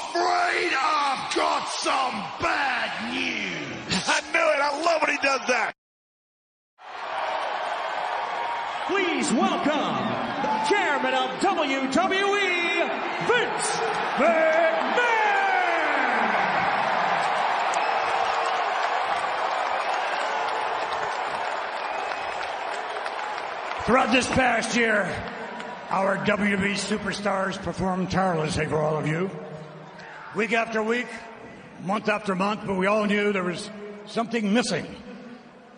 afraid? I've got some bad news. I knew it. I love when he does that. Please welcome the chairman of WWE, Vince McMahon. Throughout this past year, our WWE superstars performed tirelessly for all of you. Week after week, month after month, but we all knew there was something missing.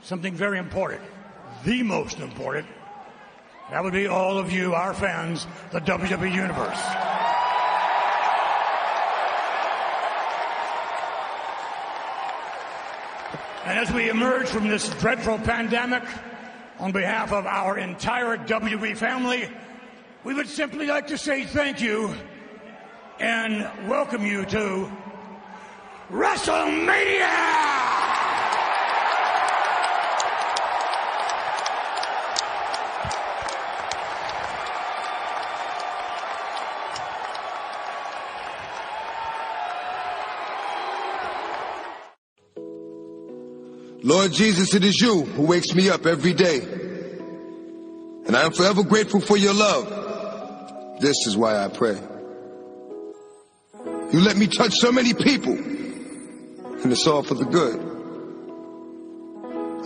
Something very important. The most important. That would be all of you, our fans, the WWE Universe. And as we emerge from this dreadful pandemic, on behalf of our entire WWE family, we would simply like to say thank you and welcome you to WrestleMania! Lord Jesus, it is you who wakes me up every day. And I am forever grateful for your love. This is why I pray. You let me touch so many people, and it's all for the good.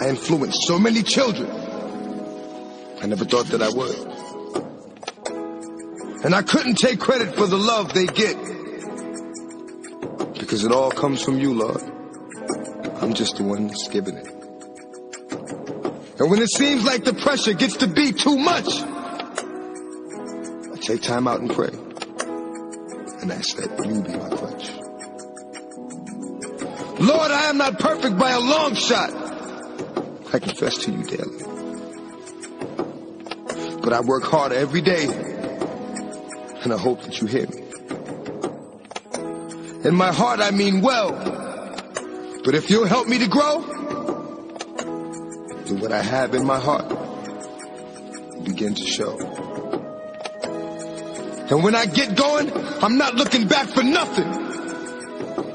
I influenced so many children. I never thought that I would. And I couldn't take credit for the love they get, because it all comes from you, Lord. I'm just the one that's giving it. And when it seems like the pressure gets to be too much, I take time out and pray. And ask that you be my crutch. Lord, I am not perfect by a long shot. I confess to you daily. But I work hard every day, and I hope that you hear me. In my heart, I mean well. But if you'll help me to grow, then what I have in my heart will begin to show. And when I get going, I'm not looking back for nothing,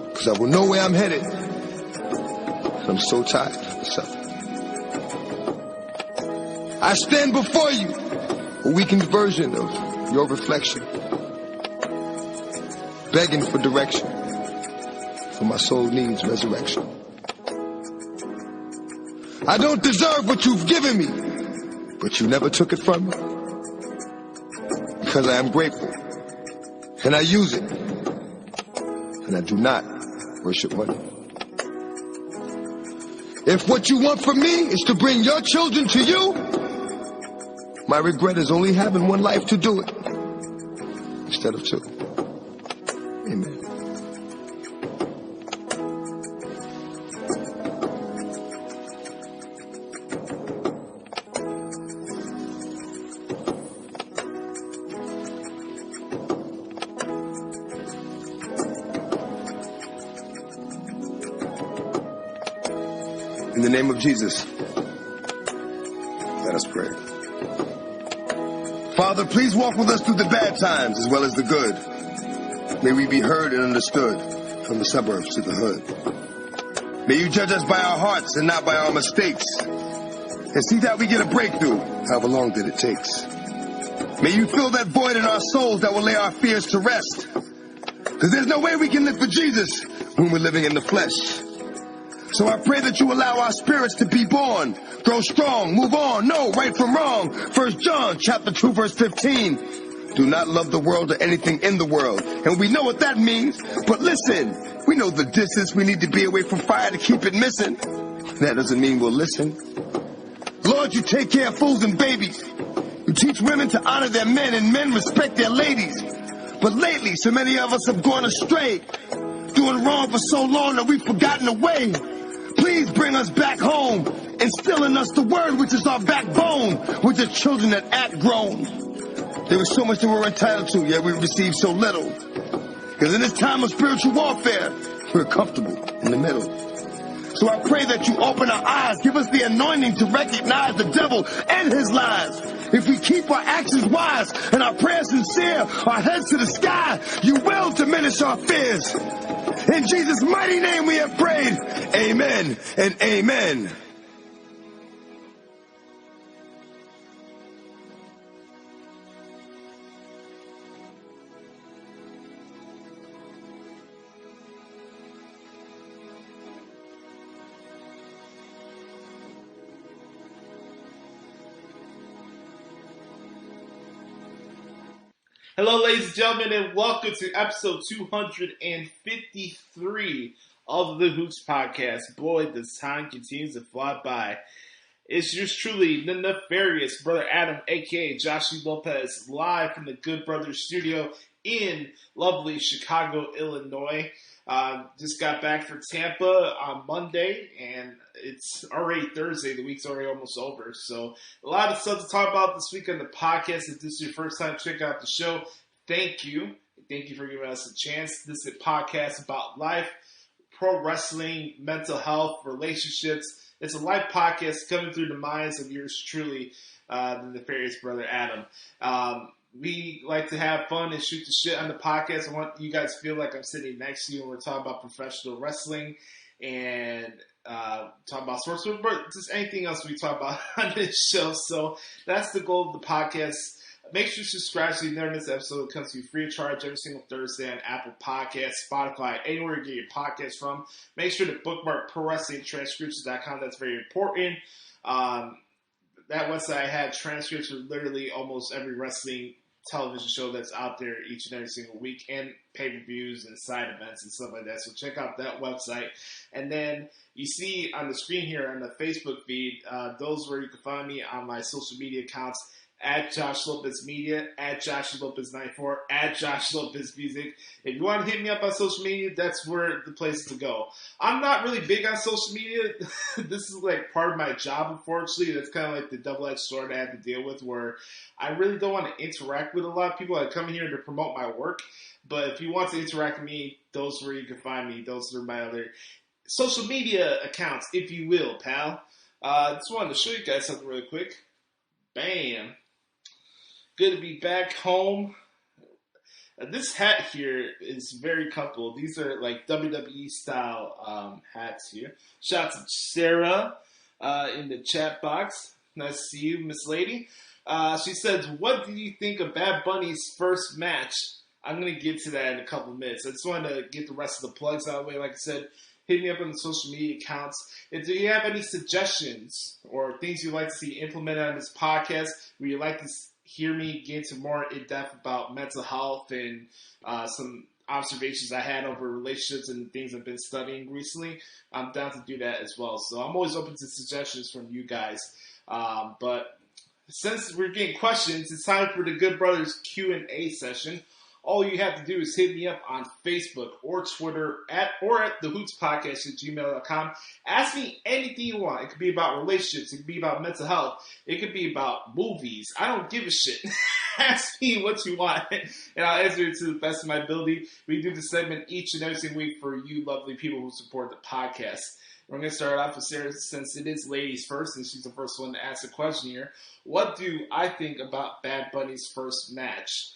because I will know where I'm headed. And I'm so tired of suffering. I stand before you, a weakened version of your reflection, begging for direction. For my soul needs resurrection. I don't deserve what you've given me, but you never took it from me. Because I am grateful, and I use it, and I do not worship money. If what you want from me is to bring your children to you, my regret is only having one life to do it, instead of two. Amen. In the name of Jesus, let us pray. Father, please walk with us through the bad times as well as the good. May we be heard and understood from the suburbs to the hood. May you judge us by our hearts and not by our mistakes. And see that we get a breakthrough, however long that it takes. May you fill that void in our souls that will lay our fears to rest. Because there's no way we can live for Jesus when we're living in the flesh. So I pray that you allow our spirits to be born, grow strong, move on, know right from wrong. 1 John chapter 2 verse 15. Do not love the world or anything in the world. And we know what that means. But listen, we know the distance we need to be away from fire to keep it missing. That doesn't mean we'll listen. Lord, you take care of fools and babies. You teach women to honor their men and men respect their ladies. But lately, so many of us have gone astray, doing wrong for so long that we've forgotten the way. Please bring us back home, instill in us the word which is our backbone, with the children that act grown. There was so much that we're entitled to, yet we receive so little. Because in this time of spiritual warfare, we're comfortable in the middle. So I pray that you open our eyes, give us the anointing to recognize the devil and his lies, If we keep our actions wise and our prayers sincere, our heads to the sky, you will diminish our fears. In Jesus' mighty name we have prayed. Amen and amen. Hello, ladies and gentlemen, and welcome to episode 253 of the Hoots podcast. Boy, the time continues to fly by. It's just truly the nefarious Brother Adam, a.k.a. Joshie Lopez, live from the Good Brothers studio in lovely Chicago, Illinois. Just got back from Tampa on Monday, and it's already Thursday. The week's already almost over. So a lot of stuff to talk about this week on the podcast. If this is your first time checking out the show, thank you. Thank you for giving us a chance. This is a podcast about life, pro wrestling, mental health, relationships. It's a live podcast coming through the minds of yours truly, the nefarious Brother Adam. We like to have fun and shoot the shit on the podcast. I want you guys to feel like I'm sitting next to you and we're talking about professional wrestling and talk about sports, but just anything else we talk about on this show. So that's the goal of the podcast. Make sure you subscribe so you never miss an episode. It comes to you free of charge every single Thursday on Apple Podcasts, Spotify, anywhere you get your podcast from. Make sure to bookmark ProWrestlingTranscriptions.com. That's very important. That website had transcripts of literally almost every wrestling television show that's out there each and every single week, and pay-per-views and side events and stuff like that. So check out that website. And then you see on the screen here on the Facebook feed, those where you can find me on my social media accounts, at Josh Lopez Media, at Joshie Lopez 94, at Josh Lopez Music. If you want to hit me up on social media, that's where the place to go. I'm not really big on social media. This is like part of my job, unfortunately. That's kind of like the double-edged sword I have to deal with, where I really don't want to interact with a lot of people. I come here to promote my work, but if you want to interact with me, those are where you can find me. Those are my other social media accounts, if you will, pal. Just wanted to show you guys something really quick. Bam. Good to be back home. This hat here is very comfortable. These are like WWE style hats here. Shout out to Sarah in the chat box. Nice to see you, Miss Lady. She says, what do you think of Bad Bunny's first match? I'm going to get to that in a couple of minutes. I just wanted to get the rest of the plugs out of the way. Like I said, hit me up on the social media accounts. If you have any suggestions or things you'd like to see implemented on this podcast, where you'd like to hear me get into more in-depth about mental health and some observations I had over relationships and things I've been studying recently, I'm down to do that as well. So I'm always open to suggestions from you guys. But since we're getting questions, it's time for the Good Brothers Q&A session. All you have to do is hit me up on Facebook or Twitter at the Hoots Podcast at gmail.com. Ask me anything you want. It could be about relationships. It could be about mental health. It could be about movies. I don't give a shit. Ask me what you want, and I'll answer it to the best of my ability. We do this segment each and every single week for you lovely people who support the podcast. We're going to start off with Sarah, since it is ladies first, and she's the first one to ask a question here. What do I think about Bad Bunny's first match?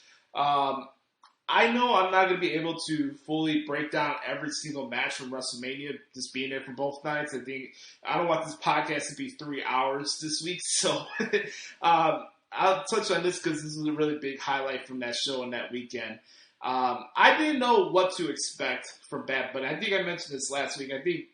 I know I'm not going to be able to fully break down every single match from WrestleMania, just being there for both nights. I don't want this podcast to be 3 hours this week, so I'll touch on this because this is a really big highlight from that show and that weekend. I didn't know what to expect from Bad Bunny. I think I mentioned this last week. I think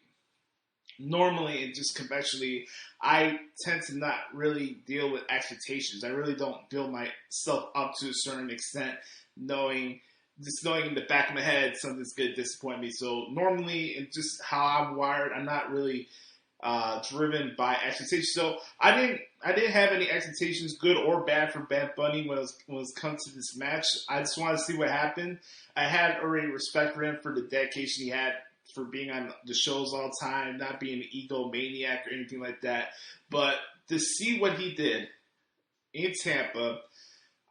normally and just conventionally, I tend to not really deal with expectations. I really don't build myself up to a certain extent, knowing in the back of my head something's going to disappoint me. So normally, and just how I'm wired, I'm not really driven by expectations. So I didn't have any expectations, good or bad, for Bad Bunny when it was come to this match. I just wanted to see what happened. I had already respect for him for the dedication he had for being on the shows all the time, not being an egomaniac or anything like that. But to see what he did in Tampa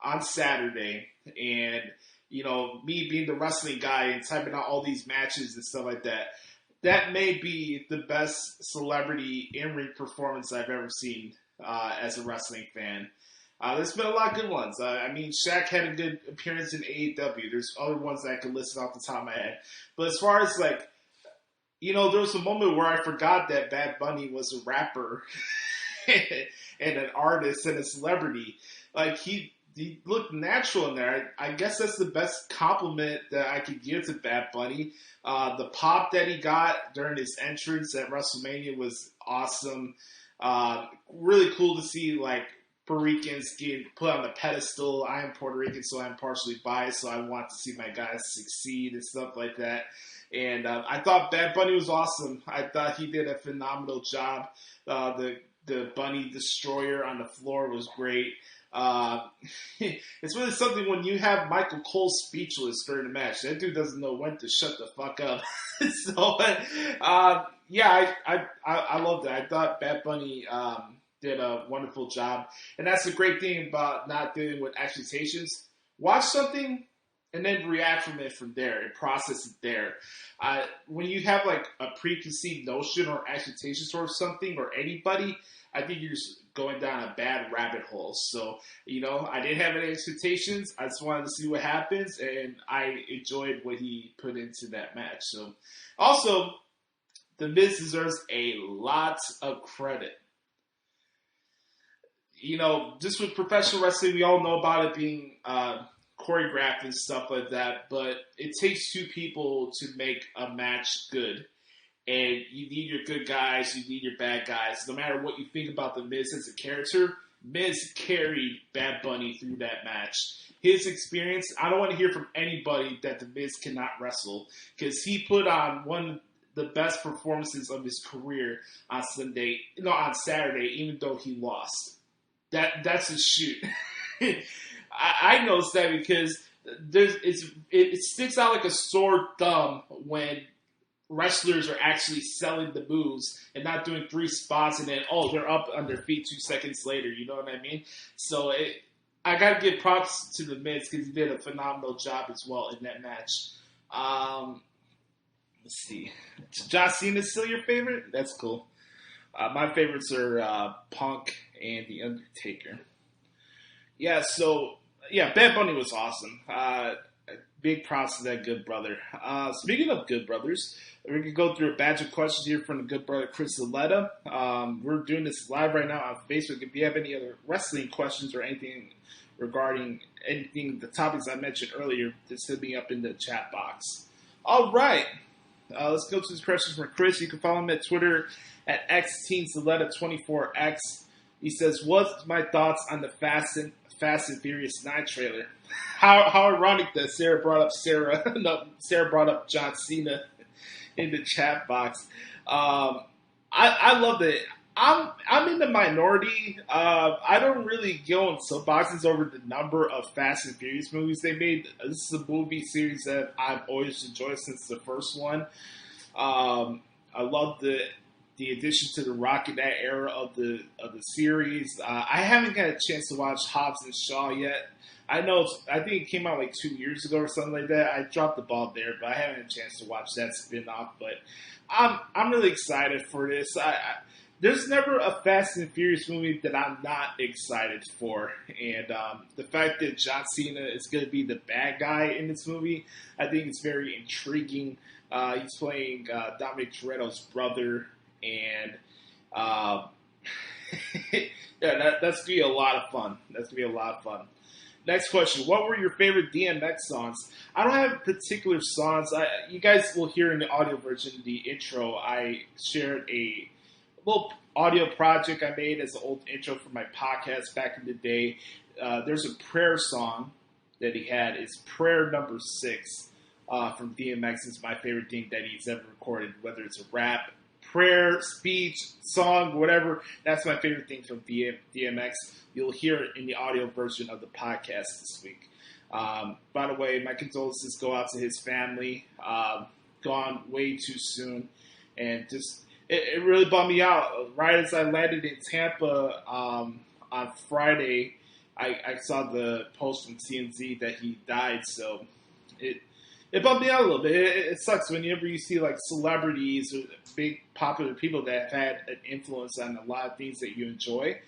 on Saturday, and me being the wrestling guy and typing out all these matches and stuff like that, that may be the best celebrity in-ring performance I've ever seen as a wrestling fan. There's been a lot of good ones. I mean, Shaq had a good appearance in AEW. There's other ones that I could list off the top of my head. But as far as like, there was a moment where I forgot that Bad Bunny was a rapper and an artist and a celebrity. Like, he looked natural in there. I guess that's the best compliment that I could give to Bad Bunny. The pop that he got during his entrance at WrestleMania was awesome. Really cool to see, like, Puerto Ricans getting put on the pedestal. I am Puerto Rican, so I'm partially biased, so I want to see my guys succeed and stuff like that. And I thought Bad Bunny was awesome. I thought he did a phenomenal job. The Bunny Destroyer on the floor was great. It's really something when you have Michael Cole speechless during the match. That dude doesn't know when to shut the fuck up. So, yeah, I loved it. I thought Bad Bunny did a wonderful job. And that's the great thing about not dealing with accusations. Watch something and then react from it from there and process it there. When you have like a preconceived notion or accusations towards something or anybody, I think you're just going down a bad rabbit hole. So, I didn't have any expectations. I just wanted to see what happens, and I enjoyed what he put into that match. So, also, The Miz deserves a lot of credit. Just with professional wrestling, we all know about it being choreographed and stuff like that, but it takes two people to make a match good. And you need your good guys, you need your bad guys. No matter what you think about The Miz as a character, Miz carried Bad Bunny through that match. His experience, I don't want to hear from anybody that The Miz cannot wrestle, because he put on one of the best performances of his career on Saturday, even though he lost. That's a shoot. I noticed that because it sticks out like a sore thumb when wrestlers are actually selling the moves and not doing 3 spots and then, they're up on their feet 2 seconds later. You know what I mean? So I got to give props to The Miz because he did a phenomenal job as well in that match. Let's see. John Cena is still your favorite? That's cool. My favorites are Punk and The Undertaker. Yeah, so, Bad Bunny was awesome. Big props to that good brother. Speaking of good brothers, we're going to go through a batch of questions here from the good brother Chris Zaletta. We're doing this live right now on Facebook. If you have any other wrestling questions or anything regarding the topics I mentioned earlier, just hit me up in the chat box. All right. Let's go to these questions from Chris. You can follow him at Twitter at XTeenZaletta24X. He says, what's my thoughts on the Fast and Furious 9 trailer? How ironic that Sarah brought up John Cena in the chat box. I loved it. I'm in the minority. I don't really go in soapboxes over the number of Fast and Furious movies they made. This is a movie series that I've always enjoyed since the first one. I love the addition to the Rock in that era of the series. I haven't got a chance to watch Hobbs and Shaw yet. I think it came out like 2 years ago or something like that. I dropped the ball there, but I haven't had a chance to watch that spin-off. But I'm really excited for this. There's never a Fast and Furious movie that I'm not excited for. And the fact that John Cena is going to be the bad guy in this movie, I think it's very intriguing. He's playing Dominic Toretto's brother. And that's going to be a lot of fun. Next question. What were your favorite DMX songs? I don't have particular songs. You guys will hear in the audio version, the intro, I shared a little audio project I made as an old intro for my podcast back in the day. There's a prayer song that he had. It's prayer number 6 from DMX. It's my favorite thing that he's ever recorded, whether it's a rap, prayer, speech, song, whatever. That's my favorite thing from DMX. You'll hear it in the audio version of the podcast this week. By the way, my condolences go out to his family. Gone way too soon. And just, it really bummed me out. Right as I landed in Tampa on Friday, I saw the post from TMZ that he died. So it bummed me out a little bit. It sucks whenever you see like celebrities or big popular people that have had an influence on a lot of things that you enjoy.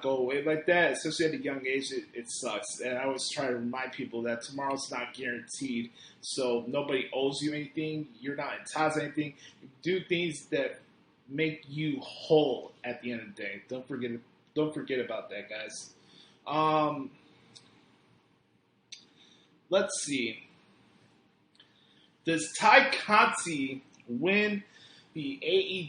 go away like that, especially at a young age. It sucks. And I always try to remind people that tomorrow's not guaranteed. So nobody owes you anything. You're not entitled to anything. Do things that make you whole at the end of the day. Don't forget about that, guys. Let's see. Does Ty Conti win the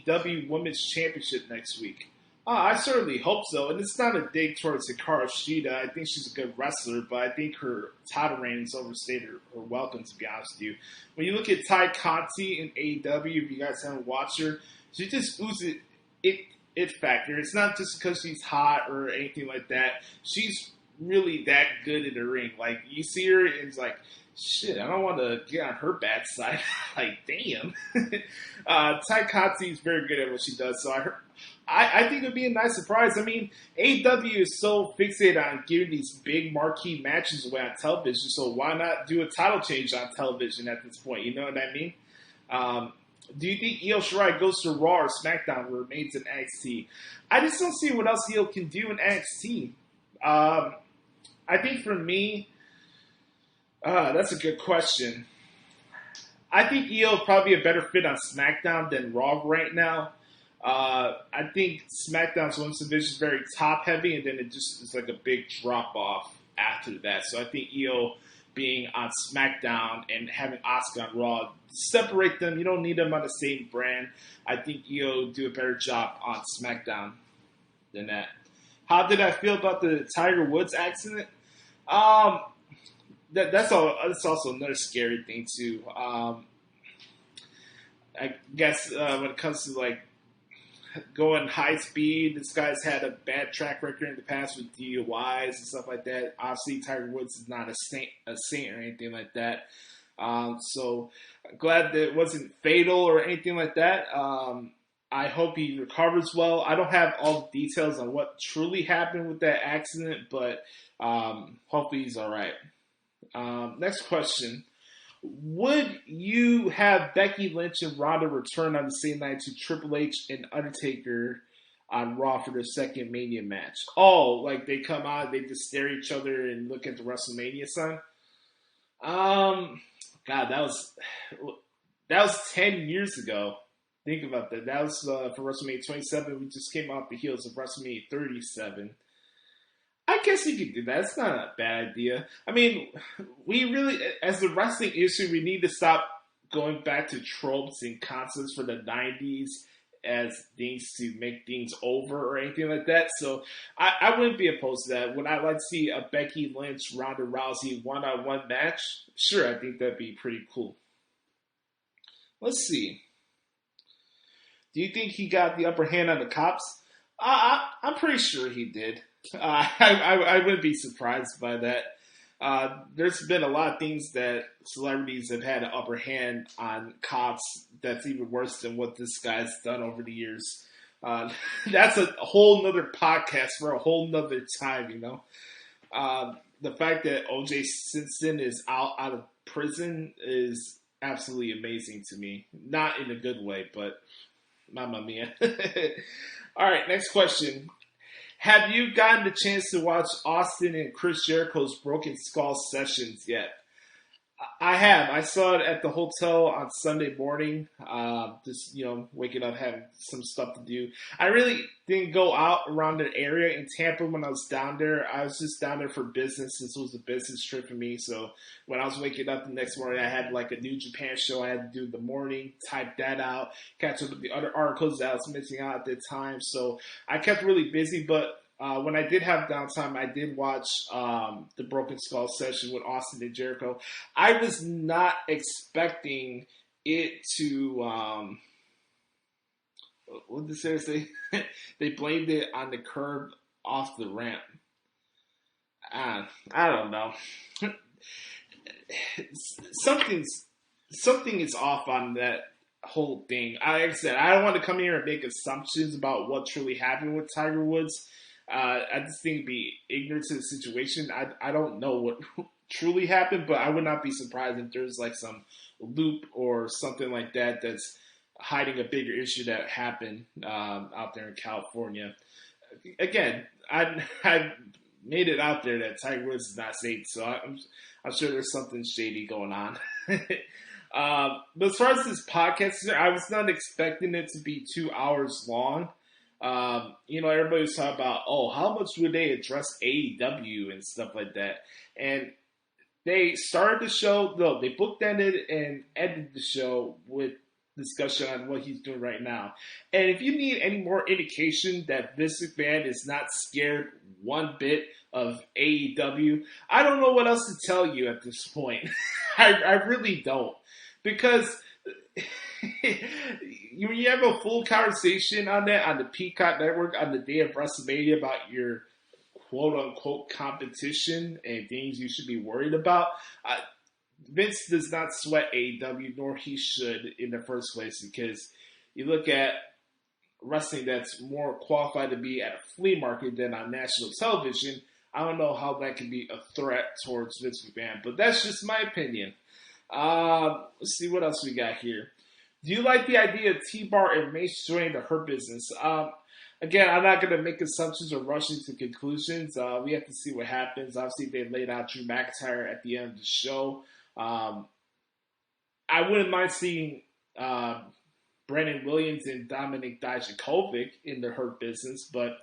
AEW Women's Championship next week? I certainly hope so. And it's not a dig towards Hikaru Shida. I think she's a good wrestler, but I think her title reign is overstated her welcome, to be honest with you. When you look at Ty Conti in AEW, if you guys haven't watched her, she just oozes it factor. It's not just because she's hot or anything like that. She's really that good in the ring. Like, you see her and it's like, shit, I don't want to get on her bad side. Like, damn. Ty Conti is very good at what she does, so I think it would be a nice surprise. I mean, AEW is so fixated on giving these big marquee matches away on television, so why not do a title change on television at this point? You know what I mean? Do you think Io Shirai goes to Raw or SmackDown or remains in NXT? I just don't see what else Io can do in NXT. I think for me, that's a good question. I think Io will probably be a better fit on SmackDown than Raw right now. I think SmackDown's women's division is very top heavy, and then it just is like a big drop off after that. So I think Io being on SmackDown and having Asuka on Raw, separate them. You don't need them on the same brand. I think Io will do a better job on SmackDown than that. How did I feel about the Tiger Woods accident? That's also another scary thing too. I guess when it comes to like going high speed, this guy's had a bad track record in the past with DUIs and stuff like that. Obviously, Tiger Woods is not a saint or anything like that. So I'm glad that it wasn't fatal or anything like that. I hope he recovers well. I don't have all the details on what truly happened with that accident, but hopefully he's all right. Next question. Would you have Becky Lynch and Ronda return on the same night to Triple H and Undertaker on Raw for their second Mania match? Oh, like they come out, they just stare at each other and look at the WrestleMania sign? God, that was 10 years ago. Think about that. That was for WrestleMania 27. We just came off the heels of WrestleMania 37. I guess you could do that. It's not a bad idea. I mean, we really, as the wrestling industry, we need to stop going back to tropes and concepts for the 90s as things to make things over or anything like that. So I wouldn't be opposed to that. Would I like to see a Becky Lynch, Ronda Rousey one-on-one match? Sure, I think that'd be pretty cool. Let's see. Do you think he got the upper hand on the cops? I'm pretty sure he did. I wouldn't be surprised by that. There's been a lot of things that celebrities have had an upper hand on cops that's even worse than what this guy's done over the years. That's a whole nother podcast for a whole nother time, you know. The fact that O.J. Simpson is out of prison is absolutely amazing to me. Not in a good way, but mamma mia. All right, next question. Have you gotten the chance to watch Austin and Chris Jericho's Broken Skull sessions yet? I have. I saw it at the hotel on Sunday morning. Just, waking up, having some stuff to do. I really didn't go out around the area in Tampa when I was down there. I was just down there for business. This was a business trip for me. So when I was waking up the next morning, I had like a New Japan show I had to do in the morning, type that out, catch up with the other articles that I was missing out at the time. So I kept really busy, but when I did have downtime, I did watch the Broken Skull session with Austin and Jericho. I was not expecting it to, what did they say? They blamed it on the curb off the ramp. I don't know. Something is off on that whole thing. Like I said, I don't want to come here and make assumptions about what truly happened with Tiger Woods. I just think it'd be ignorant to the situation. I don't know what truly happened, but I would not be surprised if there's like some loop or something like that that's hiding a bigger issue that happened out there in California. Again, I made it out there that Tiger Woods is not Satan, so I'm sure there's something shady going on. But as far as this podcast, I was not expecting it to be 2 hours long. Everybody was talking about, how much would they address AEW and stuff like that? And they started the show, they bookended and ended the show with discussion on what he's doing right now. And if you need any more indication that Vince McMahon is not scared one bit of AEW, I don't know what else to tell you at this point. I really don't. Because you have a full conversation on that on the Peacock Network on the day of WrestleMania about your quote-unquote competition and things you should be worried about. Vince does not sweat AEW, nor he should in the first place, because you look at wrestling that's more qualified to be at a flea market than on national television. I don't know how that can be a threat towards Vince McMahon, but that's just my opinion. Let's see what else we got here. Do you like the idea of T-Bar and Mace joining the Hurt Business? Again, I'm not going to make assumptions or rush into conclusions. We have to see what happens. Obviously, they laid out Drew McIntyre at the end of the show. I wouldn't mind seeing Brandon Williams and Dominic Dijakovic in the Hurt Business, but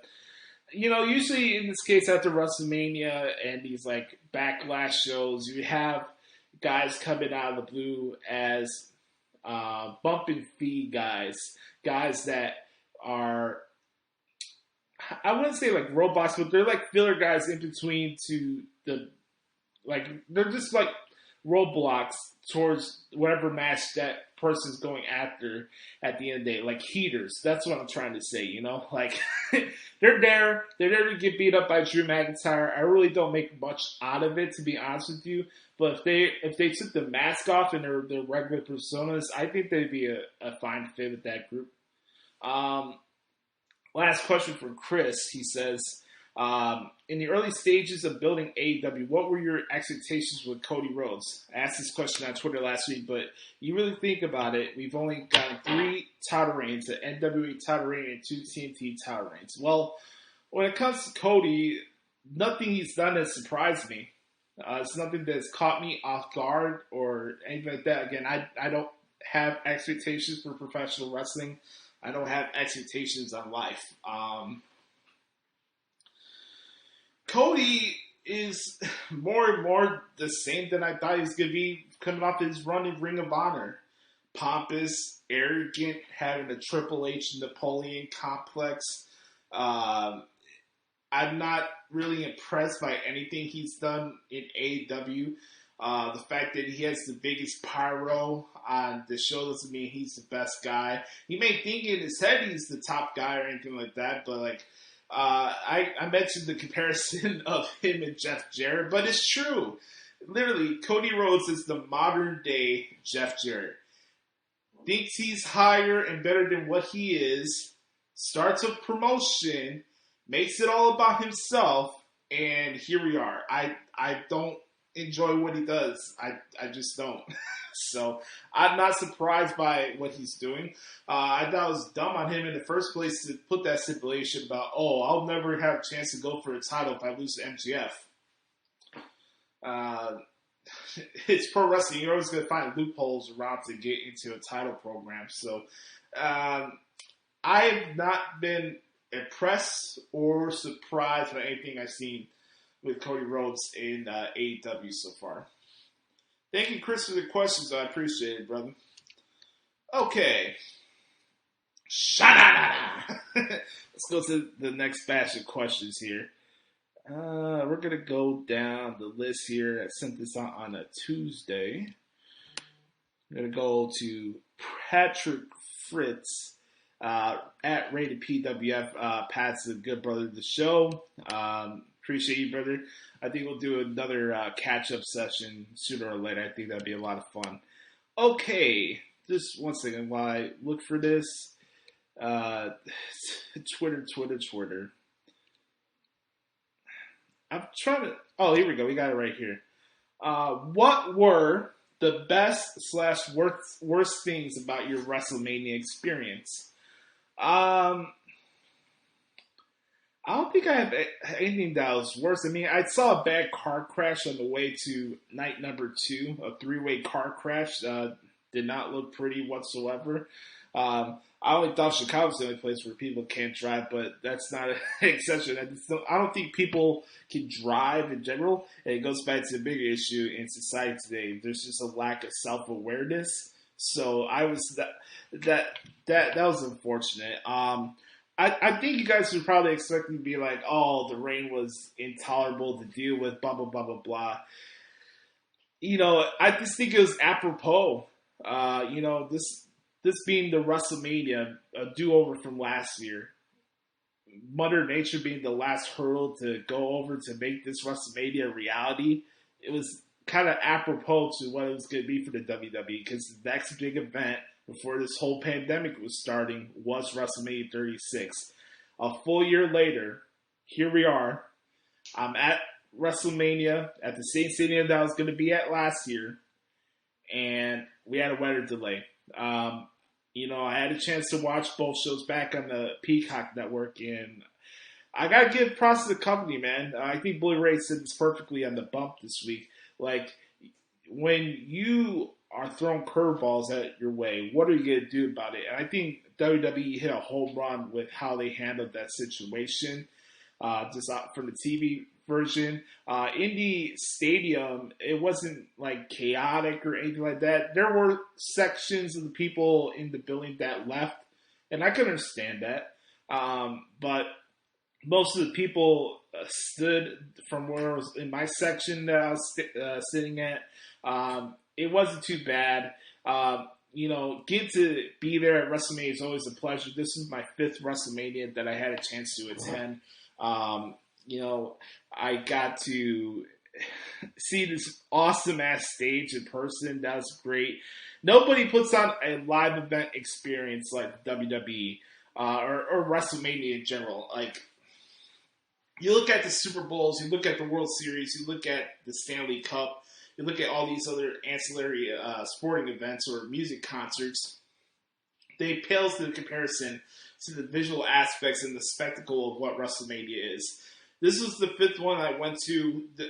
usually in this case after WrestleMania and these like backlash shows, you have guys coming out of the blue as bump and feed guys that are, I wouldn't say like robots, but they're like filler guys in between they're just like roadblocks towards whatever match that person's going after at the end of the day, like heaters. That's what I'm trying to say, like they're there to get beat up by Drew McIntyre. I really don't make much out of it, to be honest with you. But if they took the mask off and their regular personas, I think they'd be a fine fit with that group. Last question from Chris. He says, in the early stages of building AEW, what were your expectations with Cody Rhodes? I asked this question on Twitter last week, but you really think about it, we've only gotten 3 title reigns, an NWA title reign and 2 TNT title reigns. Well, when it comes to Cody, nothing he's done has surprised me. It's nothing that's caught me off guard or anything like that. Again, I don't have expectations for professional wrestling. I don't have expectations on life. Cody is more and more the same than I thought he was going to be coming off his run in Ring of Honor. Pompous, arrogant, having a Triple H Napoleon complex. I'm not really impressed by anything he's done in AEW. The fact that he has the biggest pyro on the show doesn't mean he's the best guy. He may think in his head he's the top guy or anything like that, but I mentioned the comparison of him and Jeff Jarrett, but it's true. Literally, Cody Rhodes is the modern day Jeff Jarrett. Thinks he's higher and better than what he is, starts a promotion, makes it all about himself, and here we are. I don't enjoy what he does. I just don't. So I'm not surprised by what he's doing. I thought it was dumb on him in the first place to put that stipulation about, I'll never have a chance to go for a title if I lose to MJF. It's pro wrestling. You're always going to find loopholes around to get into a title program. So I've not been impressed or surprised by anything I've seen with Cody Rhodes in AEW so far. Thank you, Chris, for the questions. I appreciate it, brother. Okay. Let's go to the next batch of questions here. We're going to go down the list here. I sent this out on a Tuesday. I'm going to go to Patrick Fritz at Rated PWF. Pat's a good brother of the show. Appreciate you, brother. I think we'll do another catch-up session sooner or later. I think that'd be a lot of fun. Okay, just one second while I look for this. Twitter. I'm trying to... Oh, here we go. We got it right here. What were the best / worst things about your WrestleMania experience? I I don't think I have anything that was worse. I mean, I saw a bad car crash on the way to night number 2, a 3-way car crash. Did not look pretty whatsoever. I only thought Chicago was the only place where people can't drive, but that's not an exception. I don't think people can drive in general, and it goes back to the bigger issue in society today. There's just a lack of self-awareness. So that was unfortunate. I think you guys were probably expecting to be like, oh, the rain was intolerable to deal with, blah, blah, blah, blah, blah. I just think it was apropos. This being the WrestleMania, a do-over from last year. Mother Nature being the last hurdle to go over to make this WrestleMania a reality. It was kind of apropos to what it was going to be for the WWE, because the next big event before this whole pandemic was starting was WrestleMania 36. A full year later, here we are. I'm at WrestleMania at the same stadium that I was going to be at last year, and we had a weather delay. I had a chance to watch both shows back on the Peacock Network, and I gotta give props to the company, man. I think Bully Ray said this perfectly on the bump this week. Like, when you are throwing curveballs at your way, what are you gonna do about it? And I think WWE hit a home run with how they handled that situation, just from the TV version. In the stadium, it wasn't like chaotic or anything like that. There were sections of the people in the building that left, and I could understand that. But most of the people stood from where I was in my section that I was sitting at. It wasn't too bad. Getting to be there at WrestleMania is always a pleasure. This is my 5th WrestleMania that I had a chance to attend. I got to see this awesome ass stage in person. That was great. Nobody puts on a live event experience like WWE or WrestleMania in general. Like, you look at the Super Bowls, you look at the World Series, you look at the Stanley Cup, you look at all these other ancillary sporting events or music concerts. They pales to the comparison to the visual aspects and the spectacle of what WrestleMania is. This was the 5th one I went to. The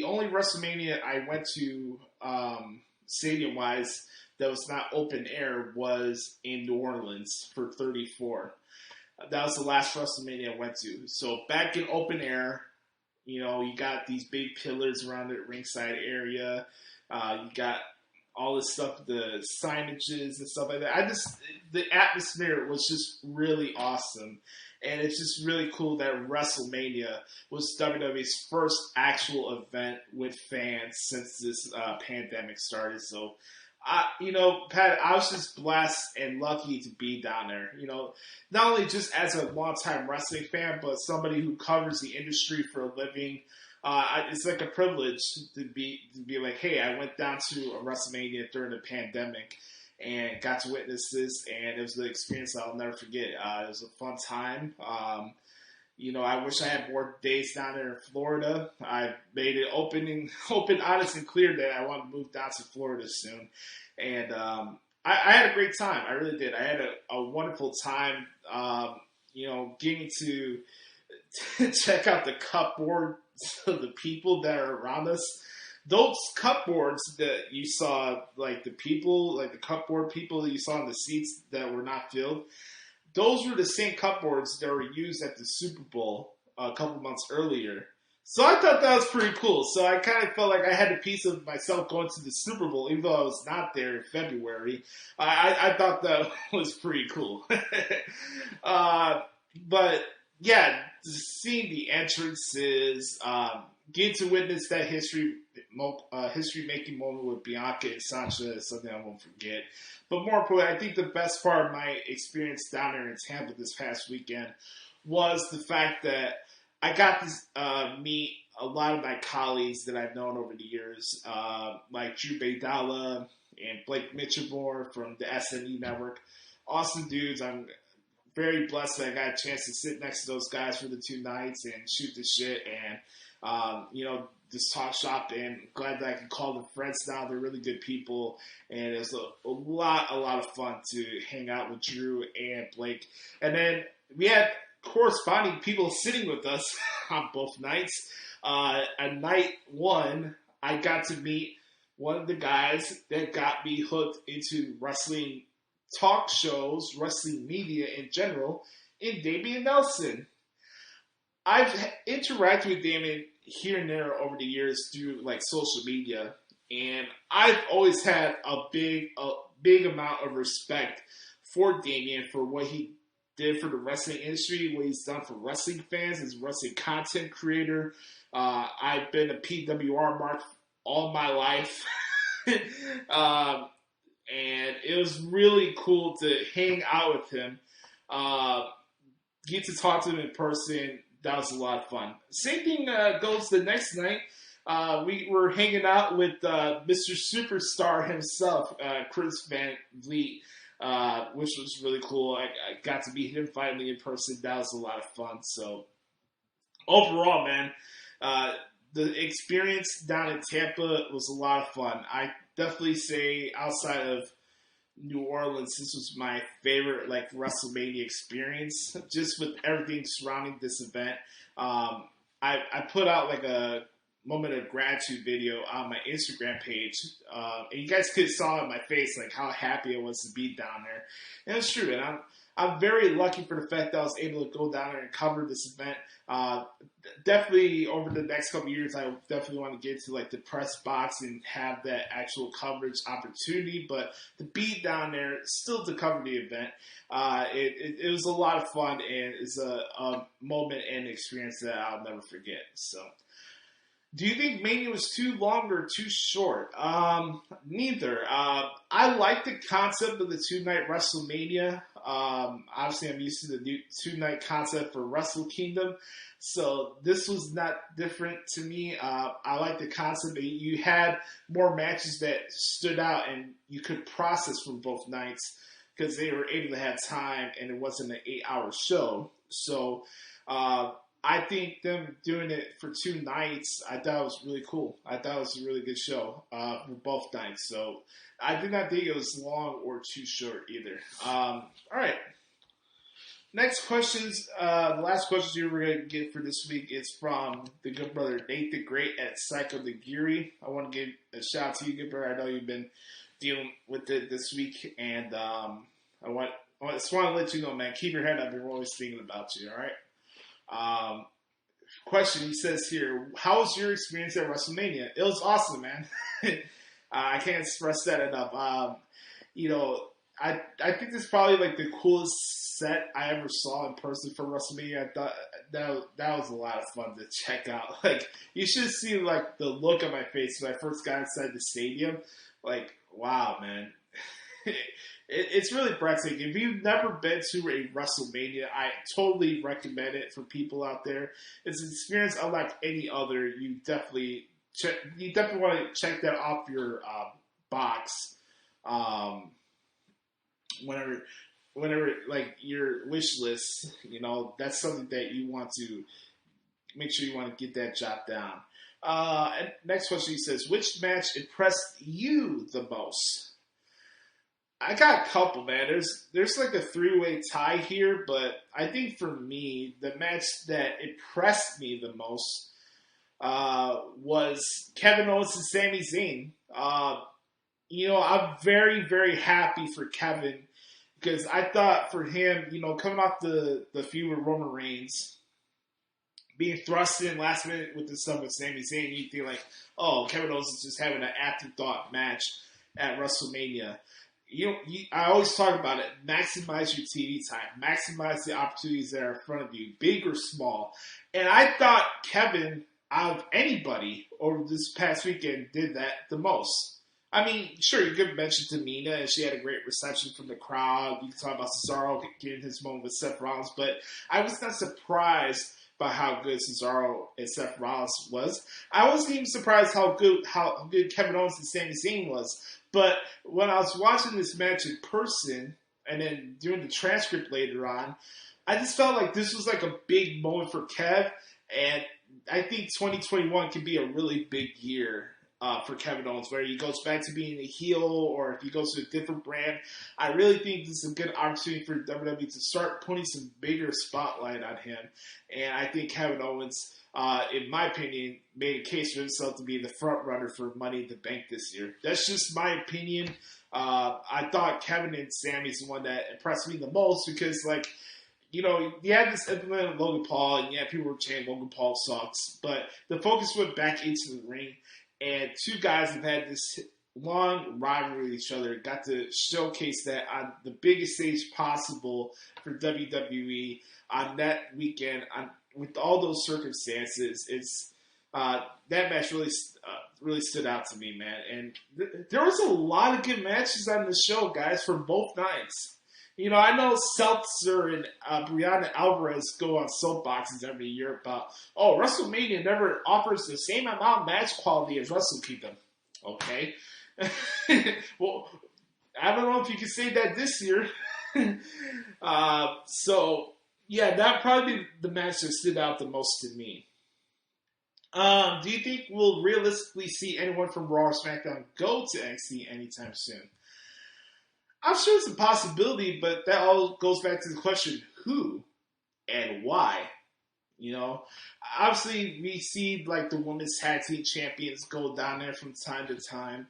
only WrestleMania I went to stadium-wise that was not open air was in New Orleans for 34. That was the last WrestleMania I went to. So back in open air, you got these big pillars around the ringside area. You got all this stuff, the signages and stuff like that. The atmosphere was just really awesome. And it's just really cool that WrestleMania was WWE's first actual event with fans since this pandemic started. So, Pat, I was just blessed and lucky to be down there. Not only just as a longtime wrestling fan, but somebody who covers the industry for a living. It's like a privilege to be like, hey, I went down to a WrestleMania during the pandemic and got to witness this, and it was the experience I'll never forget. It was a fun time. I wish I had more days down there in Florida. I made it open, honest, and clear that I want to move down to Florida soon. And I had a great time. I really did. I had a wonderful time, getting to check out the cupboard of the people that are around us. Those cupboards that you saw, like the cupboard people that you saw in the seats that were not filled, those were the same cupboards that were used at the Super Bowl a couple months earlier. So I thought that was pretty cool. So I kind of felt like I had a piece of myself going to the Super Bowl, even though I was not there in February. I thought that was pretty cool. But yeah, seeing the entrances, getting to witness that history-making moment with Bianca and Sasha is something I won't forget. But more importantly, I think the best part of my experience down there in Tampa this past weekend was the fact that I got to meet a lot of my colleagues that I've known over the years, like Drew Baydala and Blake Mitchellmore from the SNE Network. Awesome dudes. I'm very blessed that I got a chance to sit next to those guys for the 2 nights and shoot the shit and, just talk shop, and glad that I can call them friends now. They're really good people, and it was a lot of fun to hang out with Drew and Blake. And then we had corresponding people sitting with us on both nights. On night one, I got to meet one of the guys that got me hooked into wrestling talk shows, wrestling media in general, in Damian Nelson. I've interacted with Damian here and there over the years through like social media, and I've always had a big amount of respect for Damian for what he did for the wrestling industry, what he's done for wrestling fans as a wrestling content creator. I've been a PWR mark all my life. And it was really cool to hang out with him, get to talk to him in person. That was a lot of fun. Same thing goes the next night. We were hanging out with Mr. Superstar himself, Chris Van Vliet, which was really cool. I got to meet him finally in person. That was a lot of fun. So overall, man, the experience down in Tampa was a lot of fun. I definitely say outside of New Orleans, this was my favorite like WrestleMania experience, just with everything surrounding this event. I put out like a moment of gratitude video on my Instagram page, and you guys could saw in my face like how happy I was to be down there. And it's true, and I'm very lucky for the fact that I was able to go down there and cover this event. Definitely over the next couple of years, I definitely want to get to like the press box and have that actual coverage opportunity. But to be down there, still to cover the event, it was a lot of fun, and it's a moment and experience that I'll never forget. So, do you think Mania was too long or too short? Neither. I like the concept of the two-night WrestleMania. Obviously, I'm used to the new two-night concept for Wrestle Kingdom, so this was not different to me. I like the concept that you had more matches that stood out and you could process from both nights because they were able to have time and it wasn't an 8-hour show. So, I think them doing it for 2 nights, I thought it was really cool. I thought it was a really good show for both nights. So I did not think it was long or too short either. All right. Next questions. The last questions you were going to get for this week is from the good brother Nate the Great at Psycho the Geary. I want to give a shout out to you, good brother. I know you've been dealing with it this week, and I just want to let you know, man, keep your head up. We're always thinking about you, all right? Question, he says here, how was your experience at WrestleMania? It was awesome, man. I can't express that enough. I think this is probably like the coolest set I ever saw in person for WrestleMania. I thought that was a lot of fun to check out. Like, you should see like the look on my face when I first got inside the stadium. Like, wow, man. It's really breathtaking. If you've never been to a WrestleMania, I totally recommend it for people out there. It's an experience unlike any other. You definitely want to check that off your box. Whenever like your wish list, that's something that you want to make sure you want to get that jot down. And next question, he says, which match impressed you the most? I got a couple, man. There's like a 3-way tie here, but I think for me, the match that impressed me the most was Kevin Owens and Sami Zayn. I'm very, very happy for Kevin because I thought for him, coming off the feud with Roman Reigns, being thrust in last minute with the stuff with Sami Zayn, you feel like, oh, Kevin Owens is just having an afterthought match at WrestleMania. I always talk about it. Maximize your TV time. Maximize the opportunities that are in front of you, big or small. And I thought Kevin, out of anybody over this past weekend, did that the most. I mean, sure, you could mention Tamina, and she had a great reception from the crowd. You can talk about Cesaro getting his moment with Seth Rollins, but I was not surprised by how good Cesaro and Seth Rollins was. I wasn't even surprised how good Kevin Owens and Sami Zayn was. But when I was watching this match in person and then doing the transcript later on, I just felt like this was like a big moment for Kev. And I think 2021 could be a really big year for Kevin Owens, whether he goes back to being a heel or if he goes to a different brand. I really think this is a good opportunity for WWE to start putting some bigger spotlight on him. And I think Kevin Owens, in my opinion, made a case for himself to be the front runner for Money in the Bank this year. That's just my opinion. I thought Kevin and Sammy's the one that impressed me the most because, like, you know, you had this implement of Logan Paul, and yeah, people were saying Logan Paul sucks, but the focus went back into the ring, and two guys have had this long rivalry with each other, got to showcase that on the biggest stage possible for WWE on that weekend, with all those circumstances. It's that match really stood out to me, man. And there was a lot of good matches on the show, guys, for both nights. You know, I know Seltzer and Brianna Alvarez go on soapboxes every year about, WrestleMania never offers the same amount of match quality as Wrestle Kingdom. Okay. Well, I don't know if you can say that this year. So, yeah, that probably be the match that stood out the most to me. Do you think we'll realistically see anyone from Raw or SmackDown go to NXT anytime soon? I'm sure it's a possibility, but that all goes back to the question, who and why? You know, obviously we see like the women's tag team champions go down there from time to time.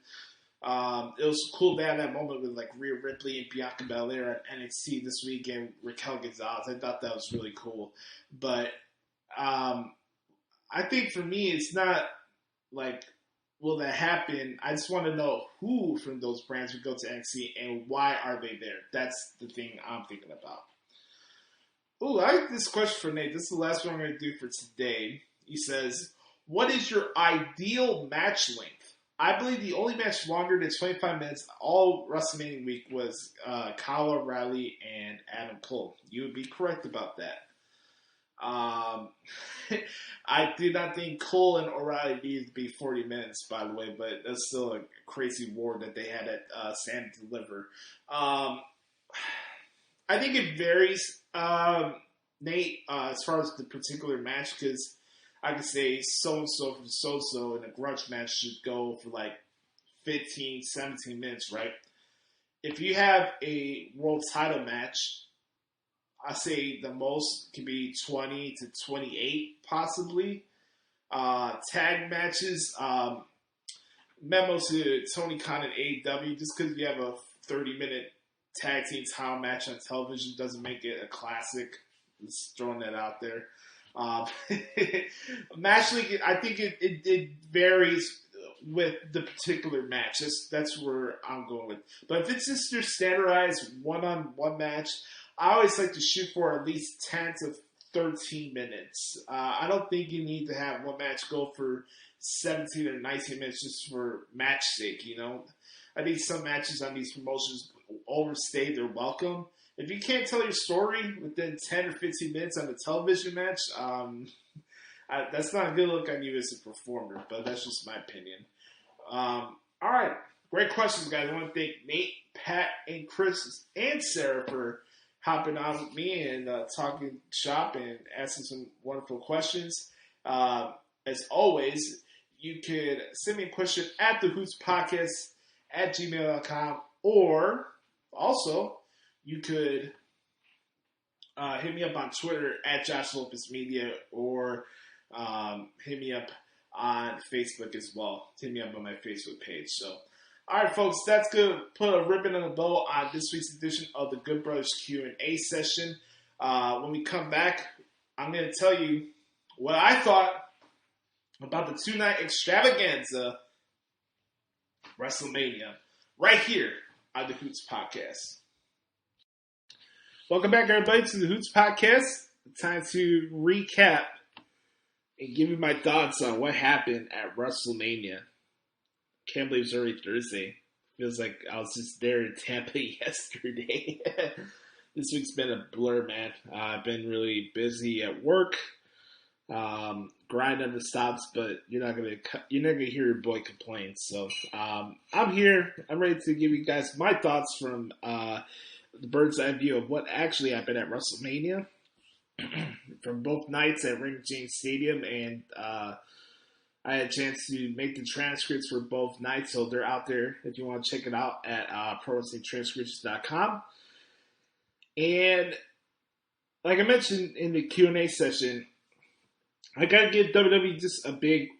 It was cool to have that moment with like Rhea Ripley and Bianca Belair at NXT this week and Raquel Gonzalez. I thought that was really cool. But I think for me, it's not like, will that happen? I just want to know who from those brands would go to NXT and why are they there? That's the thing I'm thinking about. Ooh, I like this question for Nate. This is the last one I'm going to do for today. He says, what is your ideal match length? I believe the only match longer than 25 minutes all WrestleMania week was Kyle O'Reilly and Adam Cole. You would be correct about that. I did not think Cole and O'Reilly needed to be 40 minutes, by the way, but that's still a crazy war that they had at Stand and Deliver. I think it varies, Nate, as far as the particular match, because I could say so-and-so from so-and-so in a grudge match should go for like 15, 17 minutes, right? If you have a world title match, I say the most can be 20 to 28, possibly. Tag matches, memo to Tony Khan and AEW, just because you have a 30-minute tag team title match on television doesn't make it a classic. Just throwing that out there. Match league, I think it varies with the particular match. That's where I'm going with. But if it's just your standardized one-on-one match, I always like to shoot for at least 10 to 13 minutes. I don't think you need to have one match go for 17 or 19 minutes just for match sake, you know? I think some matches on these promotions overstay their welcome. If you can't tell your story within 10 or 15 minutes on a television match, that's not a good look on you as a performer, but that's just my opinion. All right. Great questions, guys. I want to thank Nate, Pat, and Chris, and Sarah for hopping on with me and talking shop and asking some wonderful questions. As always, you could send me a question at the Hoots Podcast at gmail.com, or also you could hit me up on Twitter at Josh Lopez Media, or hit me up on Facebook as well. Hit me up on my Facebook page. So, all right, folks, that's going to put a ribbon on the bow on this week's edition of the Good Brothers Q&A session. When we come back, I'm going to tell you what I thought about the two-night extravaganza WrestleMania right here on the Hoots Podcast. Welcome back, everybody, to the Hoots Podcast. Time to recap and give you my thoughts on what happened at WrestleMania. Can't believe it's already Thursday. Feels like I was just there in Tampa yesterday. This week's been a blur, man. I've been really busy at work, grind never stops. But you're not gonna hear your boy complain. So I'm here. I'm ready to give you guys my thoughts from the bird's eye view of what actually happened at WrestleMania, from both nights at Raymond James Stadium and I had a chance to make the transcripts for both nights, so they're out there if you want to check it out at ProWrestlingTranscripts.com. And like I mentioned in the Q&A session, I got to give WWE just a big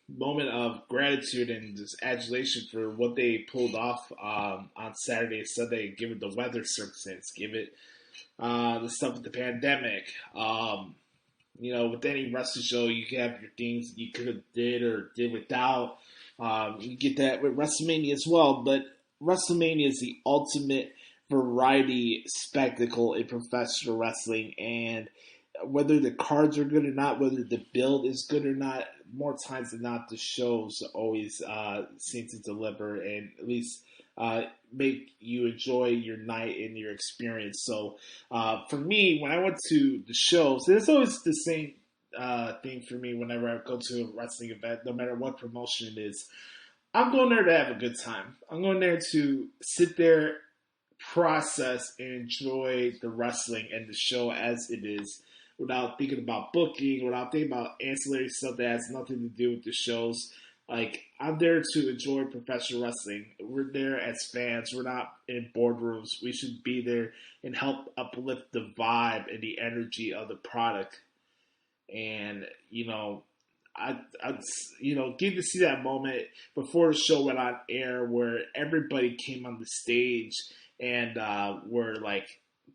moment of gratitude and just adulation for what they pulled off on Saturday and Sunday, given the weather circumstance, given the stuff with the pandemic. With any wrestling show, you can have your things you could have did or did without. You get that with WrestleMania as well, but WrestleMania is the ultimate variety spectacle in professional wrestling, and whether the cards are good or not, whether the build is good or not, more times than not, the shows always seem to deliver and at least make you enjoy your night and your experience. So for me, when I went to the shows, it's always the same thing for me whenever I go to a wrestling event, no matter what promotion it is. I'm going there to have a good time. I'm going there to sit there, process, and enjoy the wrestling and the show as it is, without thinking about booking, without thinking about ancillary stuff that has nothing to do with the shows. Like, I'm there to enjoy professional wrestling. We're there as fans. We're not in boardrooms. We should be there and help uplift the vibe and the energy of the product. And, I get to see that moment before the show went on air where everybody came on the stage and were, like,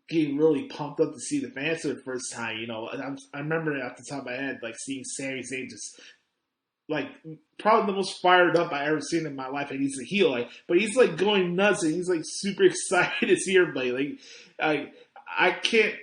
getting really pumped up to see the fans for the first time. I remember off the top of my head, like, seeing Sami Zayn just, like, probably the most fired up I ever seen in my life, and he's a heel, but he's, like, going nuts, and he's, like, super excited to see everybody. Like, I can't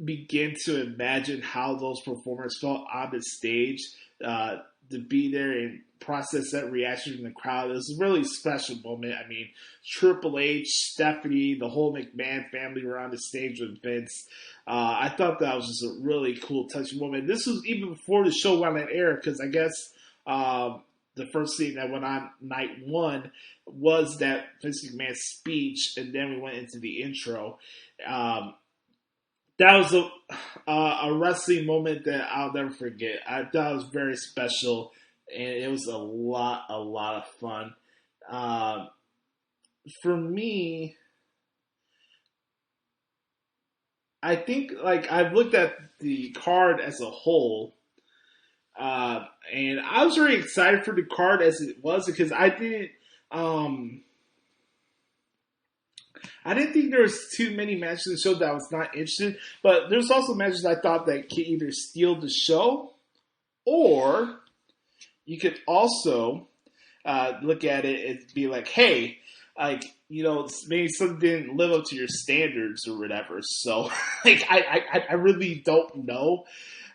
begin to imagine how those performers felt on the stage to be there and process that reaction from the crowd. It was a really special moment. I mean, Triple H, Stephanie, the whole McMahon family were on the stage with Vince. I thought that was just a really cool, touching moment. This was even before the show went on air, because I guess the first thing that went on night one was that Vince McMahon speech, and then we went into the intro. That was a wrestling moment that I'll never forget. I thought it was very special, and it was a lot of fun. For me, I think, like, I've looked at the card as a whole, and I was very excited for the card as it was, because I didn't think there was too many matches in the show that I was not interested in, but there's also matches I thought that could either steal the show, or you could also look at it and be like, hey, like, maybe something didn't live up to your standards or whatever. So, like, I really don't know.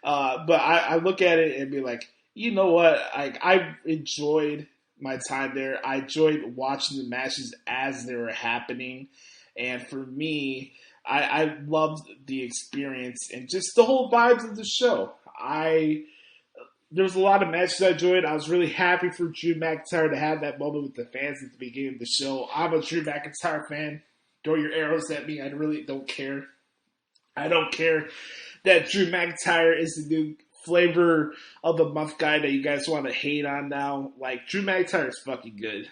But I look at it and be like, you know what? I enjoyed my time there. I enjoyed watching the matches as they were happening. And for me, I loved the experience and just the whole vibes of the show. There was a lot of matches I enjoyed. I was really happy for Drew McIntyre to have that moment with the fans at the beginning of the show. I'm a Drew McIntyre fan. Throw your arrows at me. I really don't care. I don't care that Drew McIntyre is the new flavor of the month guy that you guys want to hate on now. Like, Drew McIntyre is fucking good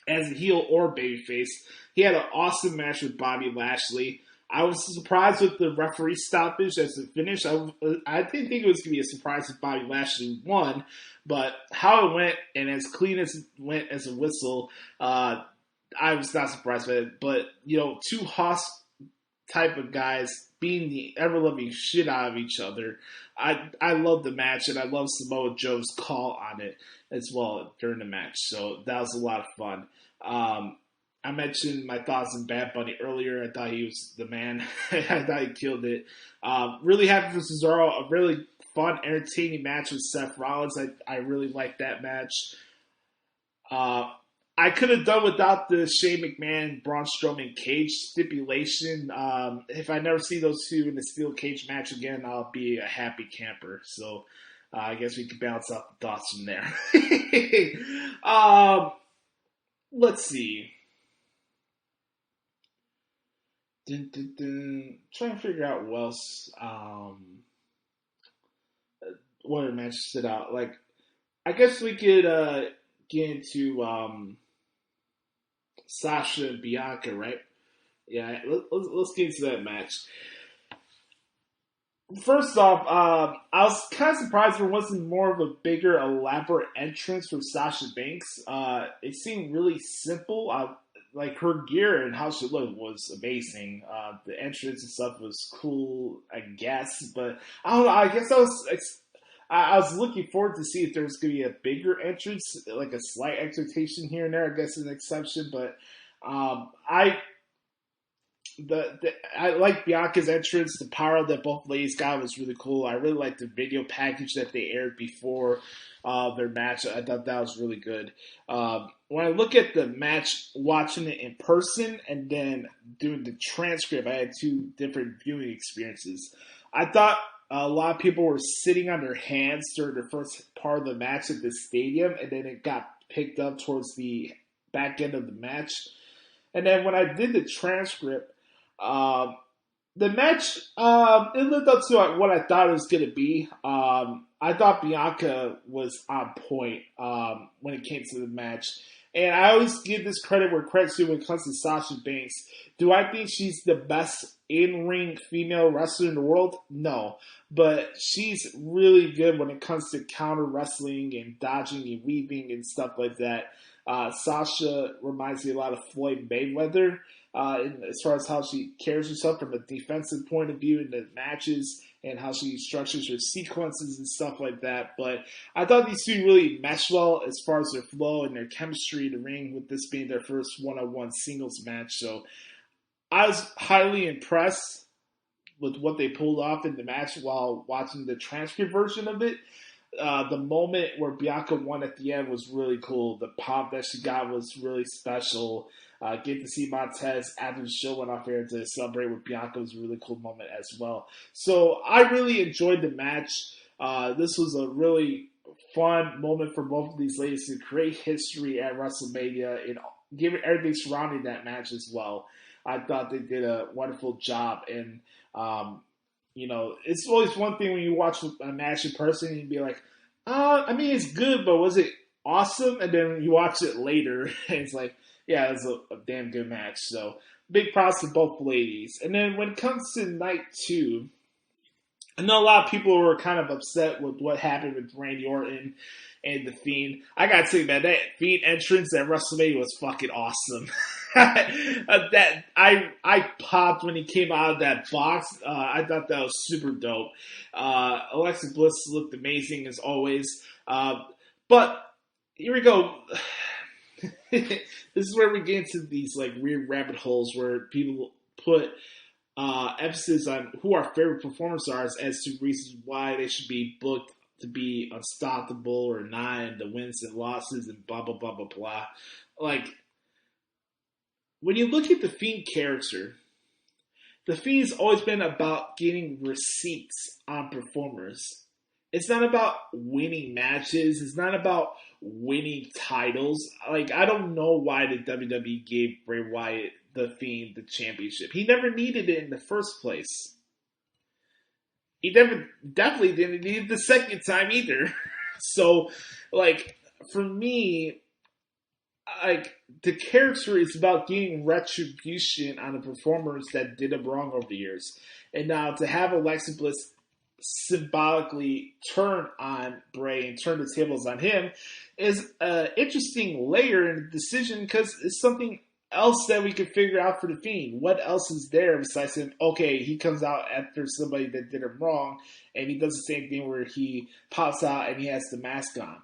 as a heel or babyface. He had an awesome match with Bobby Lashley. I was surprised with the referee stoppage as it finished. I didn't think it was going to be a surprise if Bobby Lashley won, but how it went and as clean as it went as a whistle, I was not surprised by it. But, two Haas type of guys beating the ever-loving shit out of each other. I love the match, and I love Samoa Joe's call on it as well during the match. So that was a lot of fun. I mentioned my thoughts on Bad Bunny earlier. I thought he was the man. I thought he killed it. Really happy for Cesaro. A really fun, entertaining match with Seth Rollins. I really liked that match. I could have done without the Shane McMahon, Braun Strowman cage stipulation. If I never see those two in a steel cage match again, I'll be a happy camper. So I guess we can balance out the thoughts from there. Let's see. Trying to figure out what what other matches stood out? Like, I guess we could get into Sasha and Bianca, right? Yeah, let's get into that match. First off, I was kind of surprised there wasn't more of a bigger, elaborate entrance from Sasha Banks. It seemed really simple. Like her gear and how she looked was amazing. The entrance and stuff was cool, I guess. But I don't know. I guess I was looking forward to see if there was going to be a bigger entrance, like a slight expectation here and there. I guess is an exception, but I like Bianca's entrance. The power that both ladies got was really cool. I really liked the video package that they aired before their match. I thought that was really good. When I look at the match, watching it in person and then doing the transcript, I had two different viewing experiences. I thought a lot of people were sitting on their hands during the first part of the match at the stadium, and then it got picked up towards the back end of the match. And then when I did the transcript, the match, it lived up to what I thought it was going to be. I thought Bianca was on point when it came to the match. And I always give this credit where credit's due when it comes to Sasha Banks. Do I think she's the best in-ring female wrestler in the world? No. But she's really good when it comes to counter wrestling and dodging and weaving and stuff like that. Sasha reminds me a lot of Floyd Mayweather as far as how she carries herself from a defensive point of view in the matches and how she structures her sequences and stuff like that. But I thought these two really meshed well as far as their flow and their chemistry in the ring, with this being their first one-on-one singles match. So I was highly impressed with what they pulled off in the match while watching the transcript version of it. The moment where Bianca won at the end was really cool. The pop that she got was really special. Get to see Montage after the show went off air to celebrate with Bianca was a really cool moment as well. So I really enjoyed the match. This was a really fun moment for both of these ladies to create history at WrestleMania and give it everything surrounding that match as well. I thought they did a wonderful job. And, you know, it's always one thing when you watch a match in person and you be like, I mean, it's good, but was it awesome? And then you watch it later and it's like, yeah, it was a damn good match. So big props to both ladies. And then when it comes to night two, I know a lot of people were kind of upset with what happened with Randy Orton and The Fiend. I gotta say, man, that Fiend entrance at WrestleMania was fucking awesome. That I popped when he came out of that box. I thought that was super dope. Alexa Bliss looked amazing as always. But here we go. This is where we get into these like weird rabbit holes where people put emphasis on who our favorite performers are as to reasons why they should be booked to be unstoppable or not, and the wins and losses and blah blah blah blah blah. Like, when you look at the Fiend character, the Fiend's always been about getting receipts on performers. It's not about winning matches. It's not about winning titles. Like, I don't know why the WWE gave Bray Wyatt, the Fiend, the championship. He never needed it in the first place. He definitely didn't need it the second time either. So, like, for me, like, the character is about getting retribution on the performers that did him wrong over the years. And now to have Alexa Bliss symbolically turn on Bray and turn the tables on him is an interesting layer in the decision, because it's something else that we could figure out for the Fiend. What else is there besides him? Okay, he comes out after somebody that did him wrong, and he does the same thing where he pops out and he has the mask on.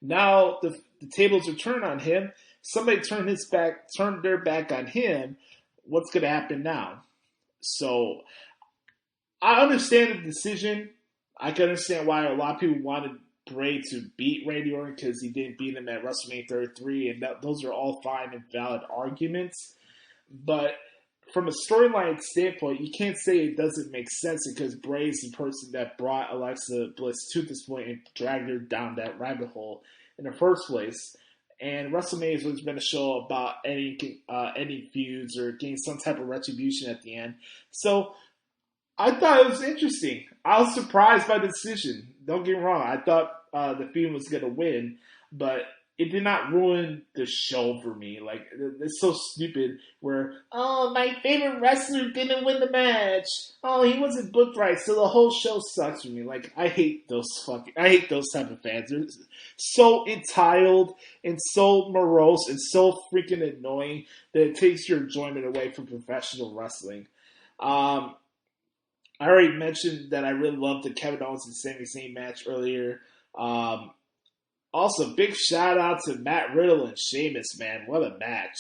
Now the tables are turned on him. Somebody turned their back on him. What's going to happen now? So I understand the decision. I can understand why a lot of people wanted Bray to beat Randy Orton because he didn't beat him at WrestleMania 33, and those are all fine and valid arguments. But from a storyline standpoint, you can't say it doesn't make sense because Bray is the person that brought Alexa Bliss to this point and dragged her down that rabbit hole in the first place. And WrestleMania has always been a show about any feuds or getting some type of retribution at the end. So I thought it was interesting. I was surprised by the decision. Don't get me wrong. I thought the Fiend was going to win, but it did not ruin the show for me. Like, it's so stupid where, oh, my favorite wrestler didn't win the match. Oh, he wasn't booked right, so the whole show sucks for me. Like, I hate those type of fans. They're so entitled and so morose and so freaking annoying that it takes your enjoyment away from professional wrestling. I already mentioned that I really loved the Kevin Owens and Sami Zayn match earlier. Also, big shout out to Matt Riddle and Sheamus, man. What a match.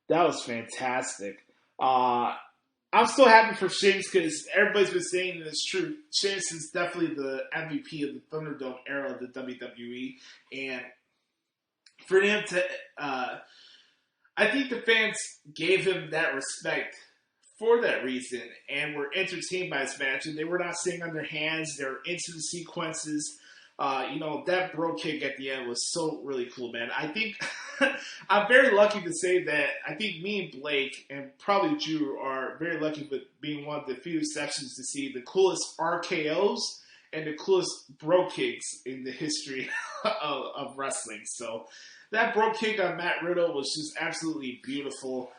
That was fantastic. I'm so happy for Sheamus because everybody's been saying that it's true. Sheamus is definitely the MVP of the Thunderdome era of the WWE. And for him to, I think the fans gave him that respect for that reason and were entertained by his match. And they were not sitting on their hands. They were into the sequences. That bro kick at the end was so really cool, man. I think I'm very lucky to say that I think me and Blake and probably Drew are very lucky with being one of the few exceptions to see the coolest RKOs and the coolest bro kicks in the history of wrestling. So that bro kick on Matt Riddle was just absolutely beautiful.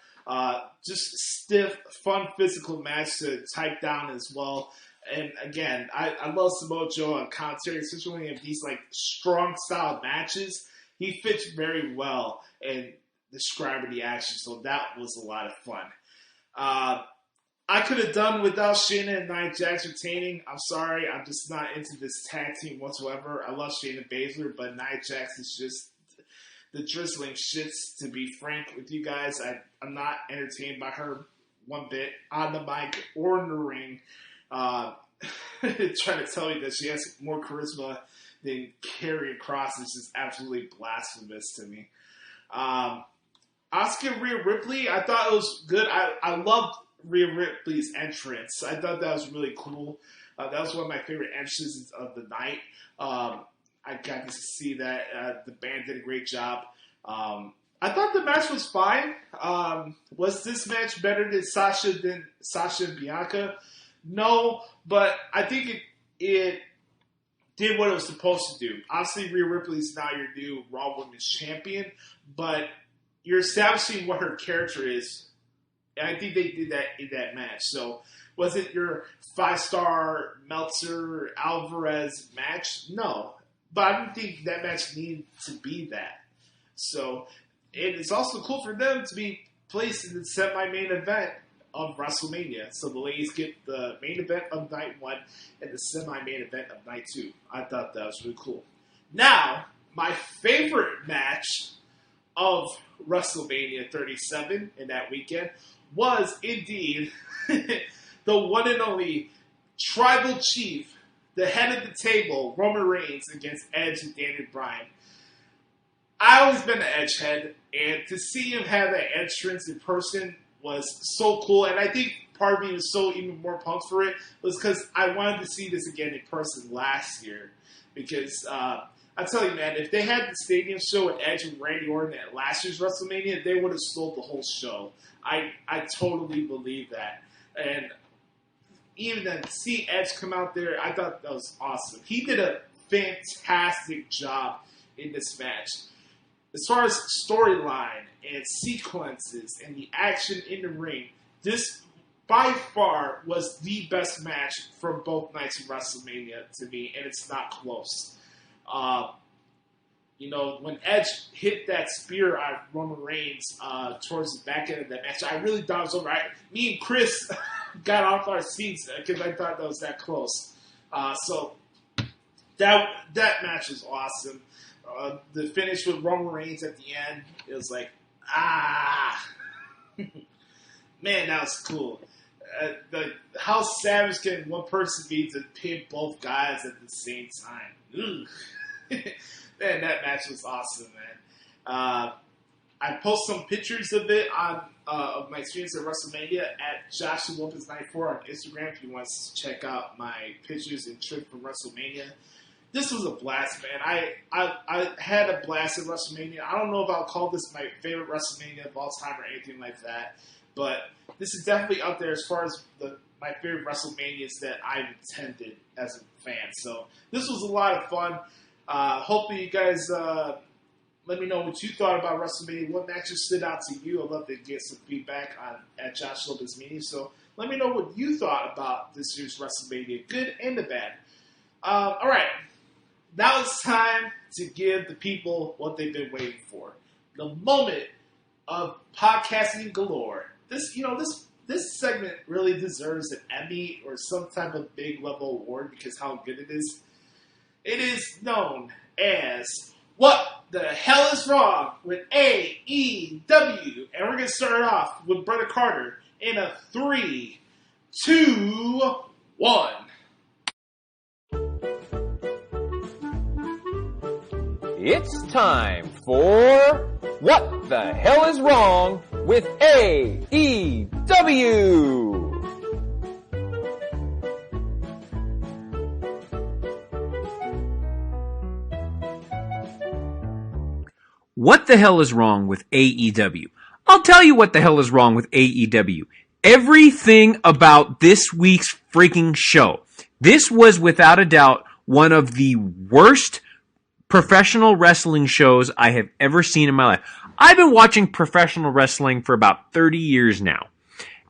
Just stiff, fun, physical match to type down as well. And again, I love Samoa Joe on commentary, especially when you have these like strong style matches. He fits very well in describing the action, so that was a lot of fun. I could have done without Shayna and Nia Jax retaining. I'm sorry, I'm just not into this tag team whatsoever. I love Shayna Baszler, but Nia Jax is just the drizzling shits, to be frank with you guys. I'm not entertained by her one bit on the mic or in the ring. Trying to tell me that she has more charisma than Karrion Kross is just absolutely blasphemous to me. Asuka Rhea Ripley, I thought it was good. I loved Rhea Ripley's entrance. I thought that was really cool. That was one of my favorite entrances of the night. I got to see that. The band did a great job. I thought the match was fine. Was this match better than Sasha and Bianca? No, but I think it did what it was supposed to do. Obviously, Rhea Ripley is now your new Raw Women's Champion, but you're establishing what her character is. And I think they did that in that match. So, was it your 5-star Meltzer Alvarez match? No, but I didn't think that match needed to be that. So, it's also cool for them to be placed in the semi-main event of WrestleMania. So the ladies get the main event of night 1 and the semi-main event of night 2. I thought that was really cool. Now, my favorite match of WrestleMania 37 in that weekend was indeed the one and only Tribal Chief, the head of the table, Roman Reigns against Edge and Daniel Bryan. I always been an Edge head, and to see him have that entrance in person was so cool, and I think part of me was so even more pumped for it was because I wanted to see this again in person last year. Because I tell you, man, if they had the stadium show with Edge and Randy Orton at last year's WrestleMania, they would have stole the whole show. I totally believe that. And even then, to see Edge come out there, I thought that was awesome. He did a fantastic job in this match. As far as storyline and sequences and the action in the ring, this by far was the best match from both nights of WrestleMania to me, and it's not close. When Edge hit that spear on Roman Reigns towards the back end of that match, I really thought it was over. Me and Chris got off our seats because I thought that was that close. So that match was awesome. The finish with Roman Reigns at the end, it was like, man, that was cool. How savage can one person be to pin both guys at the same time? Man, that match was awesome, man. I post some pictures of it on of my experience at WrestleMania at Joshie Lopez 94 on Instagram if you want to check out my pictures and trip from WrestleMania. this was a blast, man. I had a blast at WrestleMania. I don't know if I'll call this my favorite WrestleMania of all time or anything like that, but this is definitely up there as far as my favorite WrestleManias that I've attended as a fan. So this was a lot of fun. Hopefully you guys let me know what you thought about WrestleMania. What matches stood out to you? I'd love to get some feedback at Josh Lopez Media. So let me know what you thought about this year's WrestleMania, good and the bad. All right. Now it's time to give the people what they've been waiting for. The moment of podcasting galore. This segment really deserves an Emmy or some type of big level award because how good it is. It is known as What the Hell is Wrong with AEW? And we're going to start off with Brother Carter in a 3, 2, 1. It's time for What the Hell is Wrong with AEW? What the hell is wrong with AEW? I'll tell you what the hell is wrong with AEW. Everything about this week's freaking show. This was without a doubt one of the worst professional wrestling shows I have ever seen in my life. I've been watching professional wrestling for about 30 years now.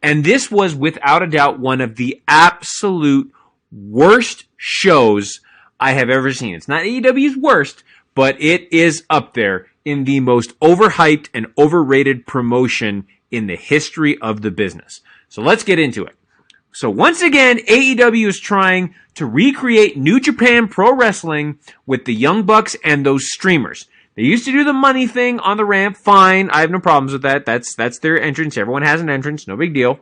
And this was without a doubt one of the absolute worst shows I have ever seen. It's not AEW's worst, but it is up there in the most overhyped and overrated promotion in the history of the business. So let's get into it. So once again, AEW is trying to recreate New Japan Pro Wrestling with the Young Bucks and those streamers. They used to do the money thing on the ramp. Fine. I have no problems with that. That's their entrance. Everyone has an entrance. No big deal.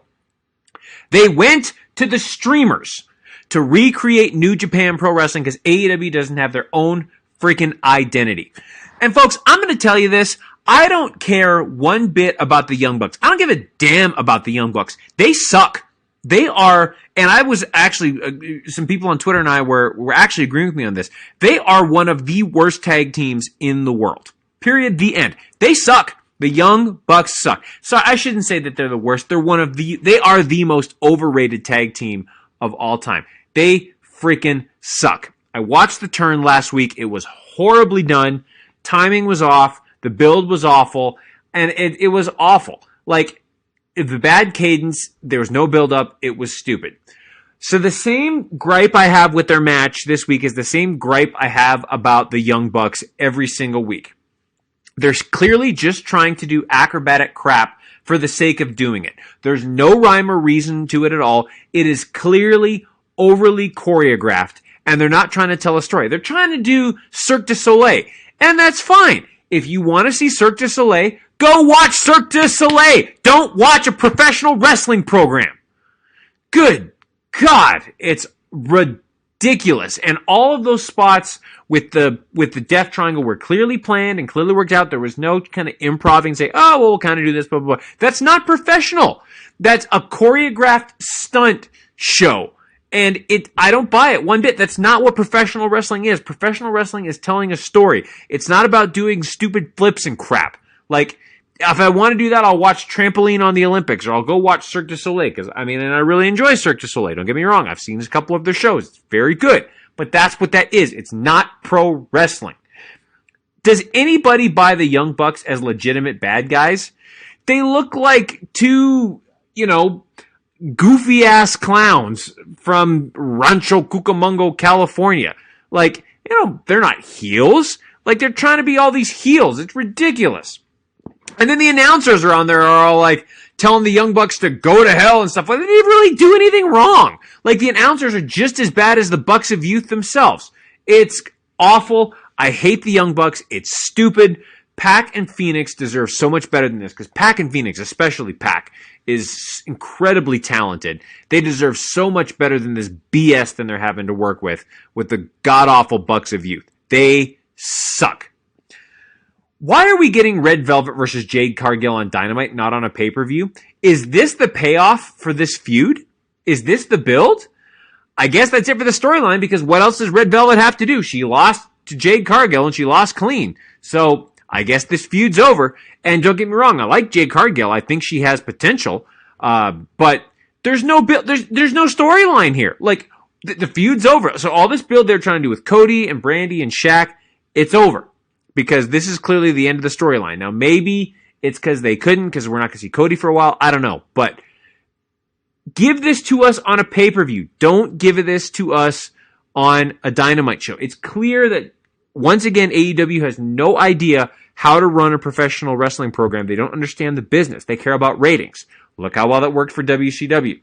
They went to the streamers to recreate New Japan Pro Wrestling because AEW doesn't have their own freaking identity. And folks, I'm going to tell you this. I don't care one bit about the Young Bucks. I don't give a damn about the Young Bucks. They suck. They are, and I was actually, some people on Twitter and I were actually agreeing with me on this. They are one of the worst tag teams in the world. Period. The end. They suck. The Young Bucks suck. So I shouldn't say that they're the worst. They are the most overrated tag team of all time. They freaking suck. I watched the turn last week. It was horribly done. Timing was off. The build was awful. And it was awful. Like, the bad cadence, there was no build-up, it was stupid. So the same gripe I have with their match this week is the same gripe I have about the Young Bucks every single week. They're clearly just trying to do acrobatic crap for the sake of doing it. There's no rhyme or reason to it at all. It is clearly overly choreographed, and they're not trying to tell a story. They're trying to do Cirque du Soleil, and that's fine. If you want to see Cirque du Soleil, go watch Cirque du Soleil. Don't watch a professional wrestling program. Good God, it's ridiculous. And all of those spots with the Death Triangle were clearly planned and clearly worked out. There was no kind of improvising, say, oh, well, we'll kind of do this, blah, blah, blah. That's not professional. That's a choreographed stunt show. And I don't buy it one bit. That's not what professional wrestling is. Professional wrestling is telling a story. It's not about doing stupid flips and crap. Like, if I want to do that, I'll watch Trampoline on the Olympics, or I'll go watch Cirque du Soleil, and I really enjoy Cirque du Soleil. Don't get me wrong. I've seen a couple of their shows. It's very good. But that's what that is. It's not pro wrestling. Does anybody buy the Young Bucks as legitimate bad guys? They look like two, goofy-ass clowns from Rancho Cucamonga, California. Like, they're not heels. Like, they're trying to be all these heels. It's ridiculous. And then the announcers are on there are all like telling the Young Bucks to go to hell and stuff. Like, they didn't really do anything wrong. Like, the announcers are just as bad as the Bucks of Youth themselves. It's awful. I hate the Young Bucks. It's stupid. Pac and Phoenix deserve so much better than this, because Pac and Phoenix, especially Pac, is incredibly talented. They deserve so much better than this BS than they're having to work with the god-awful Bucks of Youth. They suck. Why are we getting Red Velvet versus Jade Cargill on Dynamite, not on a pay-per-view? Is this the payoff for this feud? Is this the build? I guess that's it for the storyline, because what else does Red Velvet have to do? She lost to Jade Cargill and she lost clean. So I guess this feud's over. And don't get me wrong, I like Jade Cargill. I think she has potential. But there's no there's no storyline here. Like, the feud's over. So all this build they're trying to do with Cody and Brandy and Shaq, it's over. Because this is clearly the end of the storyline. Now, maybe it's because they couldn't, because we're not going to see Cody for a while. I don't know. But give this to us on a pay-per-view. Don't give this to us on a Dynamite show. It's clear that, once again, AEW has no idea how to run a professional wrestling program. They don't understand the business. They care about ratings. Look how well that worked for WCW.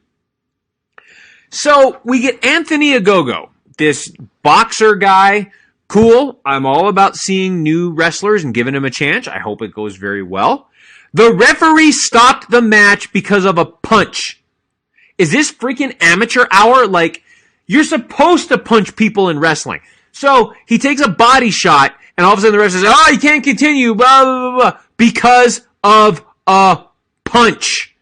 So we get Anthony Ogogo, this boxer guy. Cool. I'm all about seeing new wrestlers and giving him a chance. I hope it goes very well. The referee stopped the match because of a punch. Is this freaking amateur hour? Like, you're supposed to punch people in wrestling. So he takes a body shot, and all of a sudden the ref says, "Oh, you can't continue, blah, blah, blah, blah," because of a punch.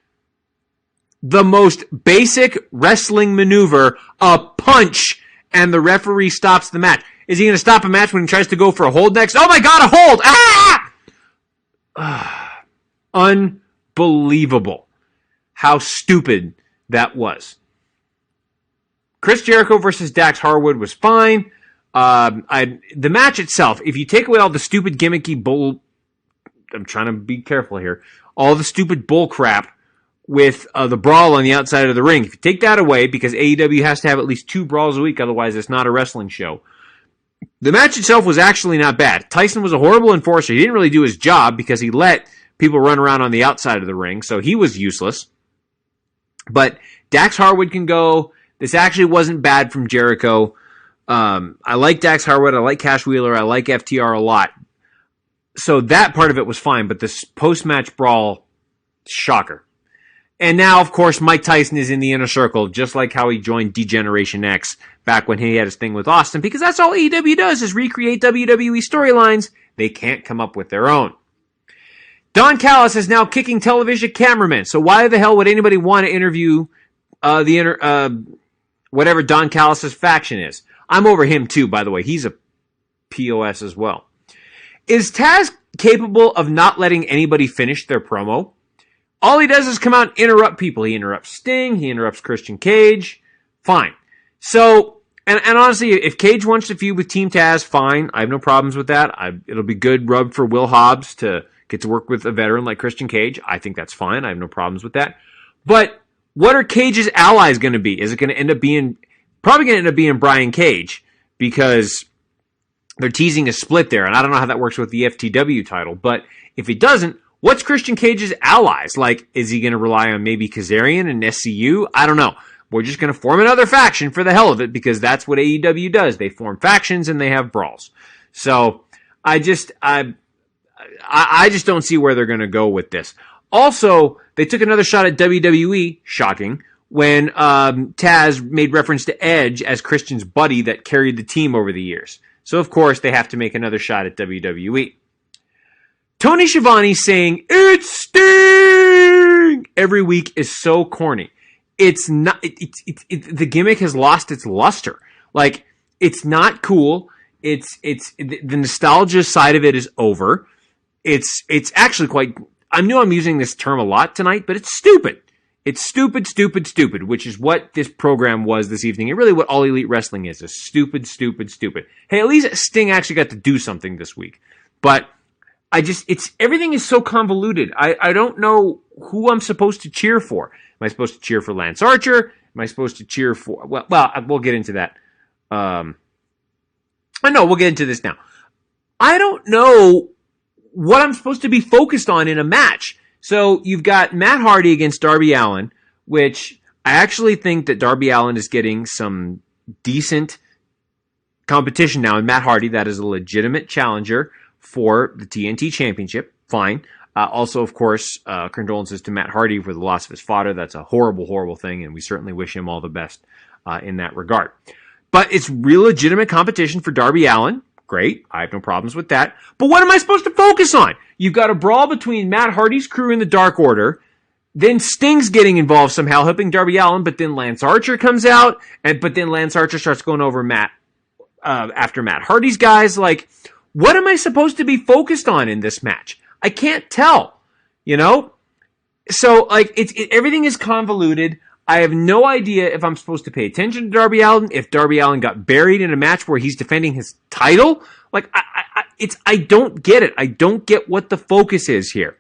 The most basic wrestling maneuver, a punch, and the referee stops the match. Is he going to stop a match when he tries to go for a hold next? Oh my God, a hold! Ah! Unbelievable how stupid that was. Chris Jericho versus Dax Harwood was fine. The match itself, if you take away all the stupid gimmicky bull, I'm trying to be careful here, all the stupid bull crap with the brawl on the outside of the ring, if you take that away, because AEW has to have at least 2 brawls a week, otherwise it's not a wrestling show. The match itself was actually not bad. Tyson was a horrible enforcer. He didn't really do his job because he let people run around on the outside of the ring, so he was useless. But Dax Harwood can go. This actually wasn't bad from Jericho. I like Dax Harwood. I like Cash Wheeler. I like FTR a lot. So that part of it was fine, but this post-match brawl, shocker. And now, of course, Mike Tyson is in the inner circle, just like how he joined D-Generation X back when he had his thing with Austin, because that's all AEW does is recreate WWE storylines. They can't come up with their own. Don Callis is now kicking television cameramen, so why the hell would anybody want to interview whatever Don Callis' faction is? I'm over him too, by the way. He's a POS as well. Is Taz capable of not letting anybody finish their promo? All he does is come out and interrupt people. He interrupts Sting. He interrupts Christian Cage. Fine. So, and honestly, if Cage wants to feud with Team Taz, fine. I have no problems with that. It'll be good rub for Will Hobbs to get to work with a veteran like Christian Cage. I think that's fine. I have no problems with that. But what are Cage's allies going to be? Is it going to end up being, probably going to end up being Brian Cage, because they're teasing a split there, and I don't know how that works with the FTW title, but if it doesn't, what's Christian Cage's allies? Like, is he going to rely on maybe Kazarian and SCU? I don't know. We're just going to form another faction for the hell of it, because that's what AEW does. They form factions and they have brawls. So I just don't see where they're going to go with this. Also, they took another shot at WWE, shocking, when Taz made reference to Edge as Christian's buddy that carried the team over the years. So, of course, they have to make another shot at WWE. Tony Schiavone saying, "It's Sting!" every week is so corny. It's not, the gimmick has lost its luster. Like, it's not cool. The nostalgia side of it is over. It's actually quite, I know I'm using this term a lot tonight, but it's stupid. It's stupid, stupid, stupid, which is what this program was this evening. And really what All Elite Wrestling is stupid, stupid, stupid. Hey, at least Sting actually got to do something this week. But everything is so convoluted. I don't know who I'm supposed to cheer for. Am I supposed to cheer for Lance Archer? Am I supposed to cheer for, well, we'll get into that. No, we'll get into this now. I don't know what I'm supposed to be focused on in a match. So you've got Matt Hardy against Darby Allin, which I actually think that Darby Allin is getting some decent competition now. And Matt Hardy, that is a legitimate challenger for the TNT Championship. Fine. Also, of course, condolences to Matt Hardy for the loss of his father. That's a horrible, horrible thing, and we certainly wish him all the best in that regard. But it's real legitimate competition for Darby Allin. Great. I have no problems with that. But what am I supposed to focus on? You've got a brawl between Matt Hardy's crew in the Dark Order Then Sting's getting involved somehow, helping Darby Allin, but then Lance Archer comes out, but then Lance Archer starts going over after Matt Hardy's guys. Like, what am I supposed to be focused on in this match? I can't tell, you know? So, like, everything is convoluted. I have no idea if I'm supposed to pay attention to Darby Allin, if Darby Allin got buried in a match where he's defending his title. Like, I don't get it. I don't get what the focus is here.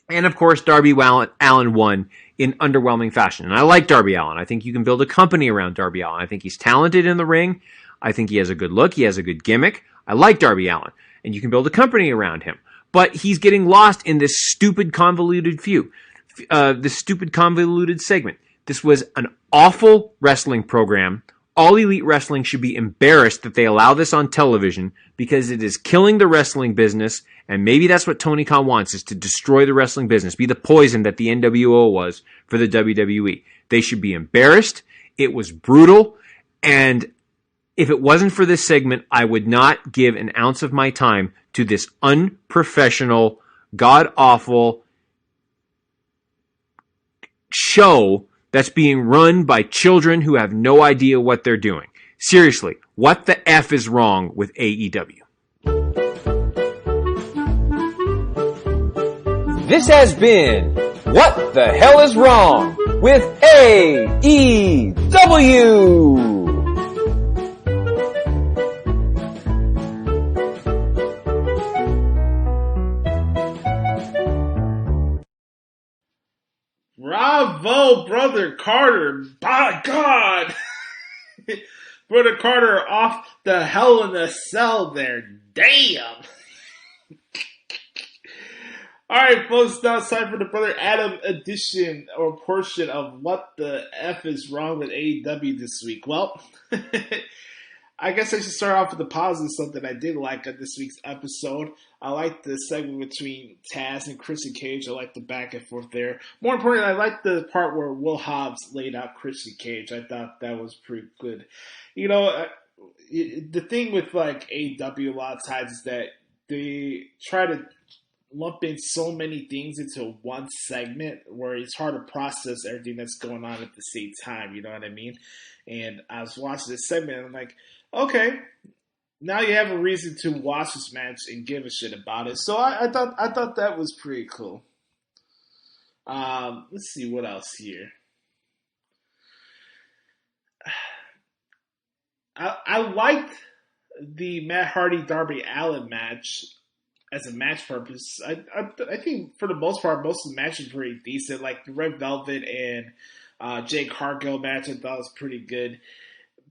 And of course, Darby Allin won in underwhelming fashion. And I like Darby Allin. I think you can build a company around Darby Allin. I think he's talented in the ring. I think he has a good look. He has a good gimmick. I like Darby Allin. And you can build a company around him. But he's getting lost in this stupid convoluted this stupid convoluted segment. This was an awful wrestling program. All Elite Wrestling should be embarrassed that they allow this on television because it is killing the wrestling business, and maybe that's what Tony Khan wants, is to destroy the wrestling business, be the poison that the NWO was for the WWE. They should be embarrassed. It was brutal, and if it wasn't for this segment, I would not give an ounce of my time to this unprofessional, god-awful show that's being run by children who have no idea what they're doing. Seriously, what the F is wrong with AEW? This has been What the Hell is Wrong with AEW. Bravo, Brother Carter. By God. Brother Carter off the Hell in a Cell there. Damn. Alright, folks, now it's time for the Brother Adam edition or portion of What the F is Wrong with AEW this week. Well, I guess I should start off with the positive, something I did like on this week's episode. I liked the segment between Taz and Christian Cage. I liked the back and forth there. More importantly, I liked the part where Will Hobbs laid out Christian Cage. I thought that was pretty good. You know, the thing with like AEW a lot of times is that they try to lump in so many things into one segment where it's hard to process everything that's going on at the same time. You know what I mean? And I was watching this segment and I'm like, okay, now you have a reason to watch this match and give a shit about it. So I thought that was pretty cool. Let's see what else here. I liked the Matt Hardy Darby Allin match as a match purpose. I think for the most part, most of the matches were pretty decent. Like the Red Velvet and Jade Cargill match, I thought was pretty good.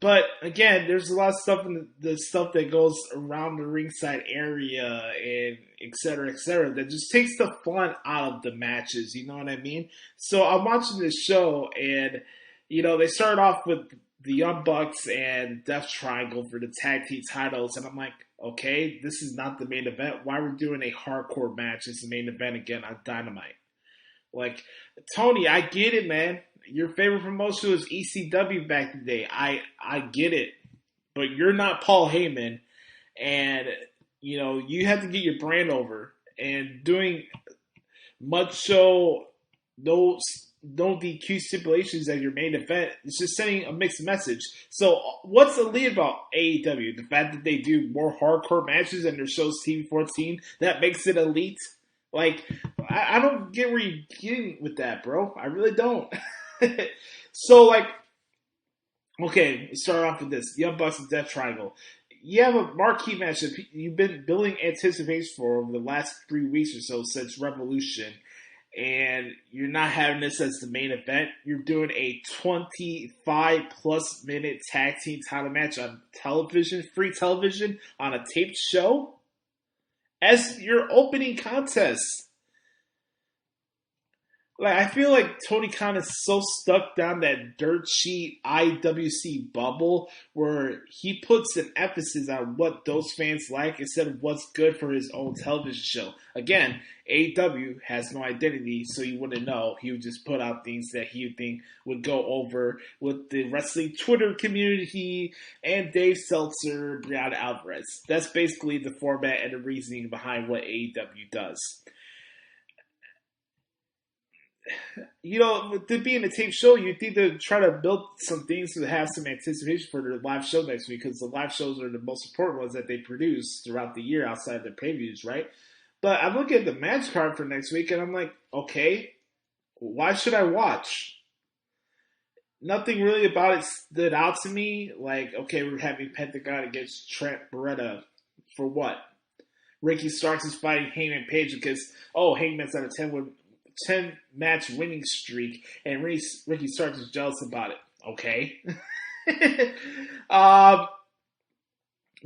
But again, there's a lot of stuff in the stuff that goes around the ringside area and et cetera, that just takes the fun out of the matches. You know what I mean? So I'm watching this show and, you know, they start off with the Young Bucks and Death Triangle for the tag team titles. And I'm like, okay, this is not the main event. Why are we doing a hardcore match as the main event again on Dynamite? Like, Tony, I get it, man. Your favorite promotion was ECW back in the day. I get it. But you're not Paul Heyman. And, you know, you have to get your brand over. And doing much show, no DQ stipulations as your main event, it's just sending a mixed message. So what's elite about AEW? The fact that they do more hardcore matches and their show's TV14, that makes it elite? Like, I don't get where you're getting with that, bro. I really don't. So, like, okay, let's start off with this. Young Bucks and Death Triangle. You have a marquee match that you've been building anticipation for over the last 3 weeks or so since Revolution, and you're not having this as the main event. You're doing a 25-plus minute tag team title match on television, free television, on a taped show as your opening contest. Like, I feel like Tony Khan is so stuck down that dirt sheet IWC bubble where he puts an emphasis on what those fans like instead of what's good for his own television show. Again, AEW has no identity, so you wouldn't know. He would just put out things that he would think would go over with the wrestling Twitter community and Dave Seltzer, Brianna Alvarez. That's basically the format and the reasoning behind what AEW does. with it being a tape show, you'd think they'd try to build some things to have some anticipation for their live show next week, because the live shows are the most important ones that they produce throughout the year outside of their previews, right? But I'm looking at the match card for next week, and I'm like, okay, why should I watch? Nothing really about it stood out to me. Like, okay, we're having Pentagon against Trent Beretta. For what? Ricky Starks is fighting Hangman Page because, Hangman's on a 10-match winning streak, and Ricky Starks is jealous about it. Okay.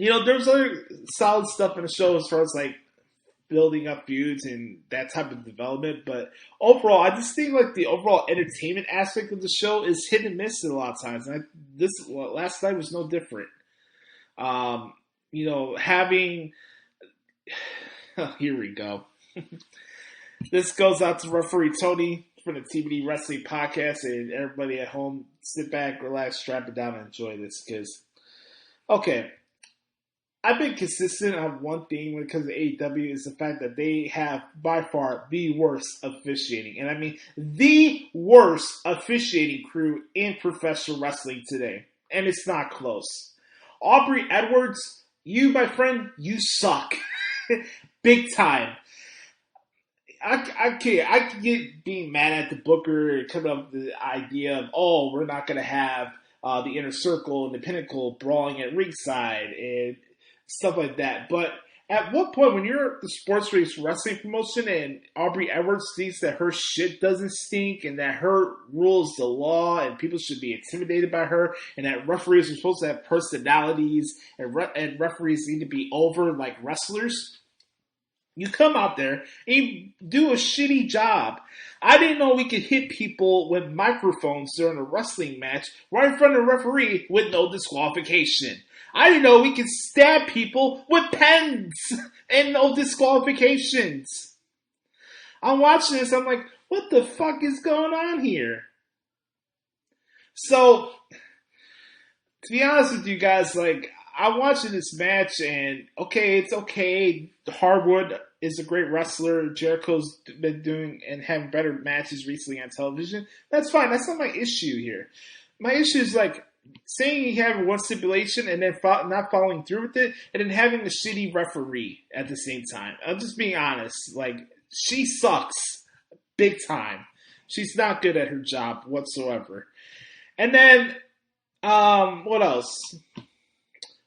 There's other solid stuff in the show as far as, like, building up feuds and that type of development, but overall, I just think like the overall entertainment aspect of the show is hit and miss a lot of times. And last night was no different. Having here we go. This goes out to referee Tony from the TBD Wrestling Podcast, and everybody at home, sit back, relax, strap it down, and enjoy this. Because, okay. I've been consistent on one thing when it comes to AEW is the fact that they have by far the worst officiating. And I mean the worst officiating crew in professional wrestling today. And it's not close. Aubrey Edwards, you, my friend, you suck. Big time. I can get being mad at the booker and coming up with the idea of, we're not going to have the Inner Circle and the Pinnacle brawling at ringside and stuff like that. But at what point, when you're the sports race wrestling promotion and Aubrey Edwards thinks that her shit doesn't stink and that her rules the law and people should be intimidated by her and that referees are supposed to have personalities and referees need to be over like wrestlers, you come out there and you do a shitty job. I didn't know we could hit people with microphones during a wrestling match right in front of the referee with no disqualification. I didn't know we could stab people with pens and no disqualifications. I'm watching this, I'm like, what the fuck is going on here? So, to be honest with you guys, like, I'm watching this match and, it's okay. Harwood is a great wrestler. Jericho's been doing and having better matches recently on television. That's fine. That's not my issue here. My issue is, like, saying you have one stipulation and then not following through with it, and then having a shitty referee at the same time. I'm just being honest. Like, she sucks big time. She's not good at her job whatsoever. And then, what else?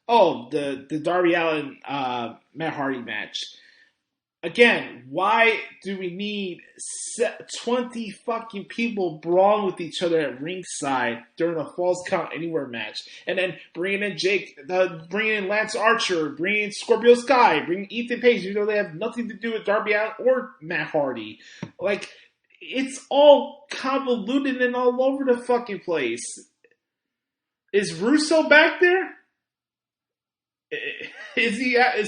The Darby Allin Matt Hardy match. Again, why do we need 20 fucking people brawling with each other at ringside during a Falls Count Anywhere match? And then bringing in bringing in Lance Archer, bringing in Scorpio Sky, bringing Ethan Page, they have nothing to do with Darby Allin or Matt Hardy. Like, it's all convoluted and all over the fucking place. Is Russo back there? Is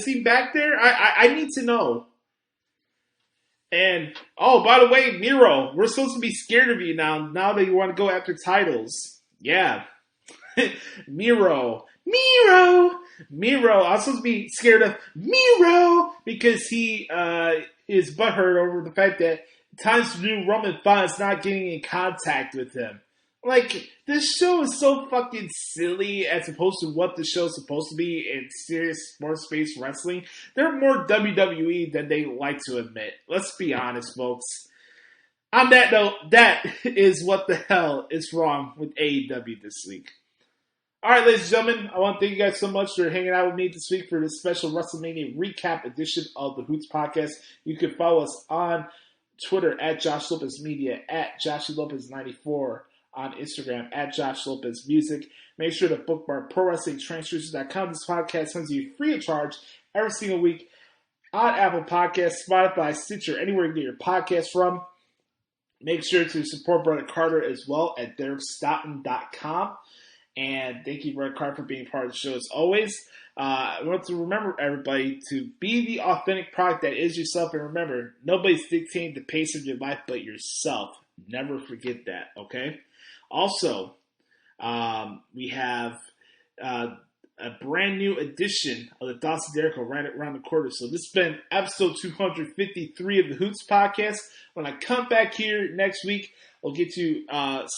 he back there? I need to know. And, by the way, Miro, we're supposed to be scared of you now that you want to go after titles. Yeah. Miro. I'm supposed to be scared of Miro because he is butthurt over the fact that Times New Roman Fonz not getting in contact with him. Like, this show is so fucking silly as opposed to what the show is supposed to be in serious sports-based wrestling. They're more WWE than they like to admit. Let's be honest, folks. On that note, that is what the hell is wrong with AEW this week. Alright, ladies and gentlemen, I want to thank you guys so much for hanging out with me this week for this special WrestleMania recap edition of the Hoots Podcast. You can follow us on Twitter at Josh Lopez Media, at Joshie Lopez 94. On Instagram at Josh Lopez Music. Make sure to bookmark ProWrestlingTranscriptions.com. This podcast comes to you free of charge every single week on Apple Podcasts, Spotify, Stitcher, anywhere you get your podcast from. Make sure to support Brother Carter as well at DerrickStoughton.com. And thank you, Brother Carter, for being part of the show as always. I want to remember everybody to be the authentic product that is yourself. And remember, nobody's dictating the pace of your life but yourself. Never forget that, okay? Also, we have a brand new edition of the Thoughts of Dericho right around the corner. So this has been episode 253 of the Hoots podcast. When I come back here next week, I'll get you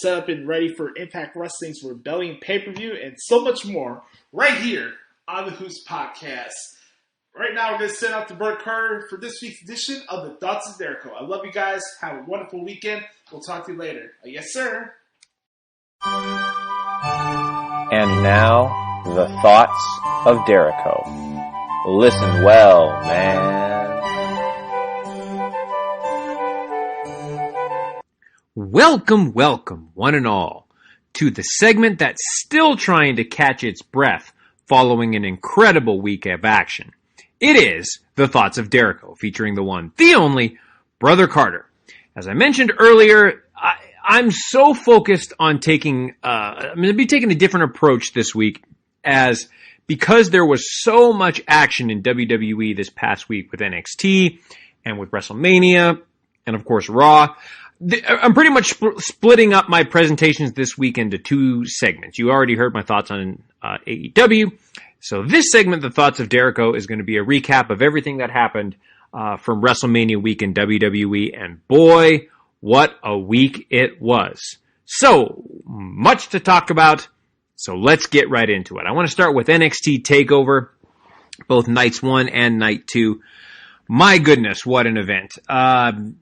set up and ready for Impact Wrestling's Rebellion pay-per-view and so much more right here on the Hoots podcast. Right now, we're going to send out to Bert Carter for this week's edition of the Thoughts of Dericho. I love you guys. Have a wonderful weekend. We'll talk to you later. Yes, sir. And now, the Thoughts of Dericho. Listen well, man. Welcome, one and all, to the segment that's still trying to catch its breath following an incredible week of action. It is the Thoughts of Dericho, featuring the one, the only, Brother Carter. As I mentioned earlier, I'm so focused on taking, I'm going to be taking a different approach this week, because there was so much action in WWE this past week with NXT and with WrestleMania and of course Raw. I'm pretty much splitting up my presentations this week into two segments. You already heard my thoughts on AEW. So this segment, the Thoughts of Dericho, is going to be a recap of everything that happened from WrestleMania week in WWE. And boy, what a week it was. So much to talk about. So let's get right into it. I want to start with NXT TakeOver, both nights 1 and night 2. My goodness, what an event.